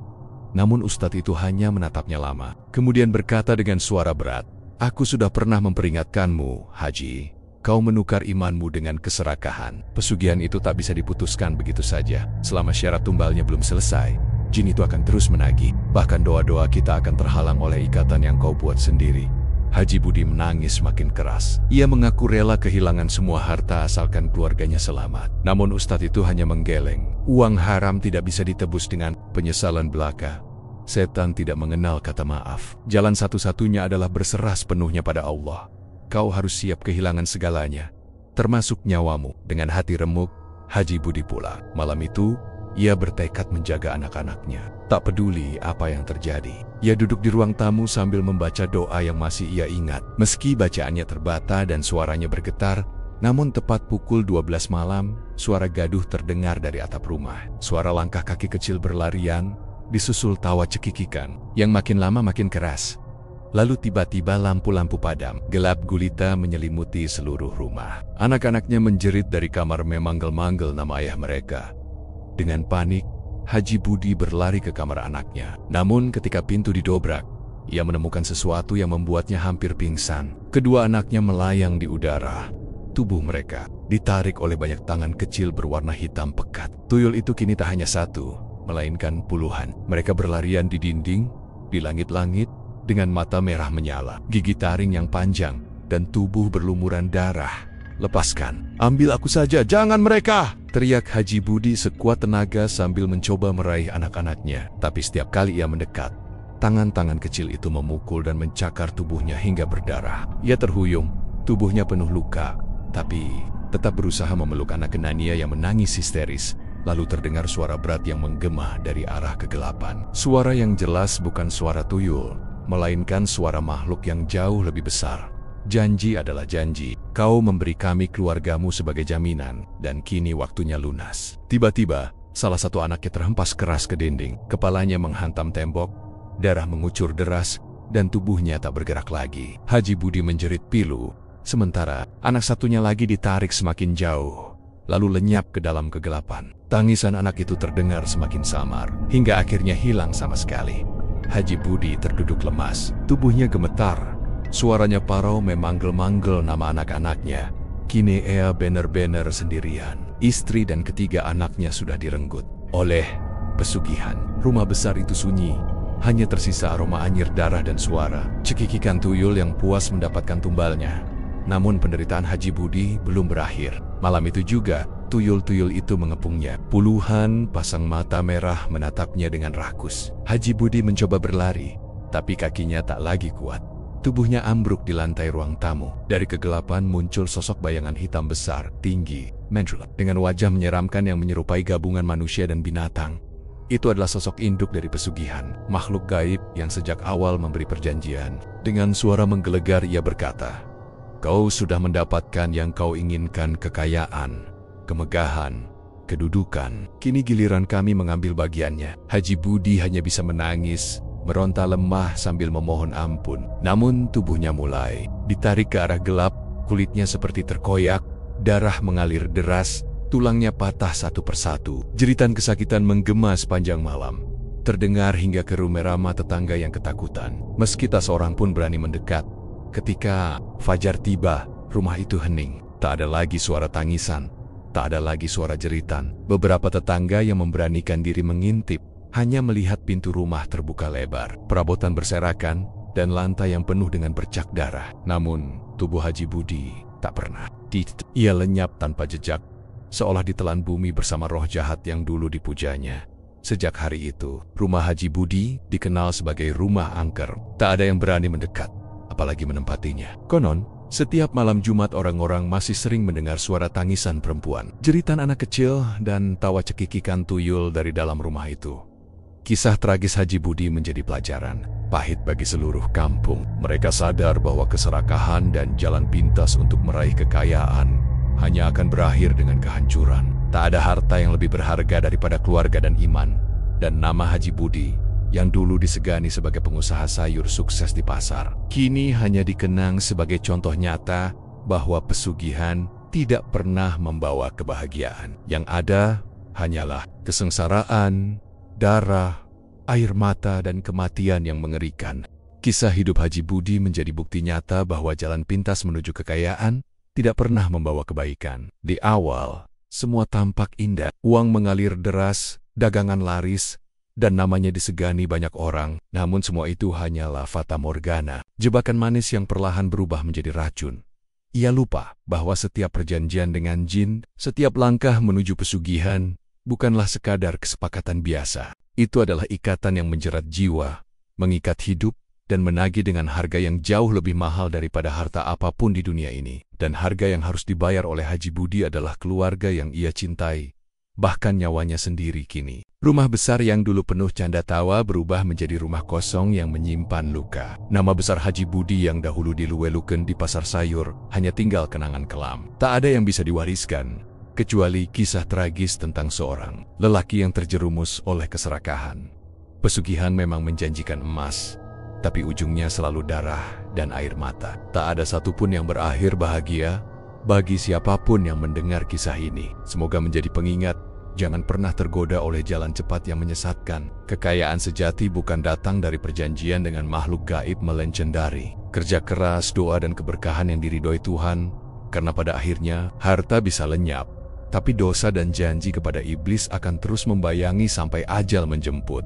Namun ustadz itu hanya menatapnya lama, kemudian berkata dengan suara berat, "Aku sudah pernah memperingatkanmu, Haji. Kau menukar imanmu dengan keserakahan. Pesugihan itu tak bisa diputuskan begitu saja. Selama syarat tumbalnya belum selesai, jin itu akan terus menagih. Bahkan doa-doa kita akan terhalang oleh ikatan yang kau buat sendiri." Haji Budi menangis makin keras. Ia mengaku rela kehilangan semua harta asalkan keluarganya selamat. Namun ustadz itu hanya menggeleng. Uang haram tidak bisa ditebus dengan penyesalan belaka. Setan tidak mengenal kata maaf. Jalan satu-satunya adalah berserah sepenuhnya pada Allah. Kau harus siap kehilangan segalanya, termasuk nyawamu. Dengan hati remuk, Haji Budi pulang. Malam itu, ia bertekad menjaga anak-anaknya. Tak peduli apa yang terjadi. Ia duduk di ruang tamu sambil membaca doa yang masih ia ingat. Meski bacaannya terbata dan suaranya bergetar, namun tepat pukul 12 malam, suara gaduh terdengar dari atap rumah. Suara langkah kaki kecil berlarian, disusul tawa cekikikan, yang makin lama makin keras. Lalu tiba-tiba lampu-lampu padam. Gelap gulita menyelimuti seluruh rumah. Anak-anaknya menjerit dari kamar memanggil-manggil nama ayah mereka. Dengan panik, Haji Budi berlari ke kamar anaknya. Namun ketika pintu didobrak, ia menemukan sesuatu yang membuatnya hampir pingsan. Kedua anaknya melayang di udara. Tubuh mereka ditarik oleh banyak tangan kecil berwarna hitam pekat. Tuyul itu kini tak hanya satu, melainkan puluhan. Mereka berlarian di dinding, di langit-langit, dengan mata merah menyala, gigi taring yang panjang, dan tubuh berlumuran darah. "Lepaskan, ambil aku saja, jangan mereka!" teriak Haji Budi sekuat tenaga sambil mencoba meraih anak-anaknya. Tapi setiap kali ia mendekat, tangan-tangan kecil itu memukul dan mencakar tubuhnya hingga berdarah. Ia terhuyung, tubuhnya penuh luka, tapi tetap berusaha memeluk anak kenania yang menangis histeris. Lalu terdengar suara berat yang menggema dari arah kegelapan. Suara yang jelas bukan suara tuyul, melainkan suara makhluk yang jauh lebih besar. "Janji adalah janji. Kau memberi kami keluargamu sebagai jaminan, dan kini waktunya lunas." Tiba-tiba, salah satu anaknya terhempas keras ke dinding. Kepalanya menghantam tembok, darah mengucur deras, dan tubuhnya tak bergerak lagi. Haji Budi menjerit pilu, sementara anak satunya lagi ditarik semakin jauh, lalu lenyap ke dalam kegelapan. Tangisan anak itu terdengar semakin samar, hingga akhirnya hilang sama sekali. Haji Budi terduduk lemas, tubuhnya gemetar. Suaranya parau memanggil-manggil nama anak-anaknya. Kini ia benar-benar sendirian. Istri dan ketiga anaknya sudah direnggut oleh pesugihan. Rumah besar itu sunyi, hanya tersisa aroma anyir darah dan suara cekikikan tuyul yang puas mendapatkan tumbalnya. Namun penderitaan Haji Budi belum berakhir. Malam itu juga, tuyul-tuyul itu mengepungnya. Puluhan pasang mata merah menatapnya dengan rakus. Haji Budi mencoba berlari, tapi kakinya tak lagi kuat. Tubuhnya ambruk di lantai ruang tamu. Dari kegelapan muncul sosok bayangan hitam besar, tinggi, menjulat, dengan wajah menyeramkan yang menyerupai gabungan manusia dan binatang. Itu adalah sosok induk dari pesugihan, makhluk gaib yang sejak awal memberi perjanjian. Dengan suara menggelegar ia berkata, "Kau sudah mendapatkan yang kau inginkan, kekayaan, kemegahan, kedudukan. Kini giliran kami mengambil bagiannya." Haji Budi hanya bisa menangis, meronta lemah sambil memohon ampun. Namun tubuhnya mulai ditarik ke arah gelap, kulitnya seperti terkoyak, darah mengalir deras, tulangnya patah satu persatu. Jeritan kesakitan menggema sepanjang malam, terdengar hingga ke rumah tetangga yang ketakutan. Meski tak seorang pun berani mendekat. Ketika fajar tiba, rumah itu hening. Tak ada lagi suara tangisan, tak ada lagi suara jeritan. Beberapa tetangga yang memberanikan diri mengintip hanya melihat pintu rumah terbuka lebar, perabotan berserakan, dan lantai yang penuh dengan bercak darah. Namun, tubuh Haji Budi tak pernah. Ia lenyap tanpa jejak, seolah ditelan bumi bersama roh jahat yang dulu dipujanya. Sejak hari itu, rumah Haji Budi dikenal sebagai rumah angker. Tak ada yang berani mendekat, apalagi menempatinya. Konon, Setiap malam Jumat orang-orang masih sering mendengar suara tangisan perempuan, jeritan anak kecil, dan tawa cekikikan tuyul dari dalam rumah itu. Kisah tragis Haji Budi menjadi pelajaran pahit bagi seluruh kampung. Mereka sadar bahwa keserakahan dan jalan pintas untuk meraih kekayaan hanya akan berakhir dengan kehancuran. Tak ada harta yang lebih berharga daripada keluarga dan iman. Dan nama Haji Budi, yang dulu disegani sebagai pengusaha sayur sukses di pasar, kini hanya dikenang sebagai contoh nyata bahwa pesugihan tidak pernah membawa kebahagiaan. Yang ada hanyalah kesengsaraan, darah, air mata, dan kematian yang mengerikan. Kisah hidup Haji Budi menjadi bukti nyata bahwa jalan pintas menuju kekayaan tidak pernah membawa kebaikan. Di awal, semua tampak indah. Uang mengalir deras, dagangan laris, dan namanya disegani banyak orang. Namun semua itu hanyalah fata morgana, jebakan manis yang perlahan berubah menjadi racun. Ia lupa bahwa setiap perjanjian dengan jin, setiap langkah menuju pesugihan, bukanlah sekadar kesepakatan biasa. Itu adalah ikatan yang menjerat jiwa, mengikat hidup, dan menagih dengan harga yang jauh lebih mahal daripada harta apapun di dunia ini. Dan harga yang harus dibayar oleh Haji Budi adalah keluarga yang ia cintai, bahkan nyawanya sendiri kini. Rumah besar yang dulu penuh canda tawa berubah menjadi rumah kosong yang menyimpan luka. Nama besar Haji Budi yang dahulu diluwe-luken di pasar sayur hanya tinggal kenangan kelam. Tak ada yang bisa diwariskan, kecuali kisah tragis tentang seorang lelaki yang terjerumus oleh keserakahan. Pesugihan memang menjanjikan emas, tapi ujungnya selalu darah dan air mata. Tak ada satupun yang berakhir bahagia bagi siapapun yang mendengar kisah ini. Semoga menjadi pengingat, jangan pernah tergoda oleh jalan cepat yang menyesatkan. Kekayaan sejati bukan datang dari perjanjian dengan makhluk gaib, melainkan dari kerja keras, doa, dan keberkahan yang diridhoi Tuhan. Karena pada akhirnya, harta bisa lenyap, tapi dosa dan janji kepada iblis akan terus membayangi sampai ajal menjemput.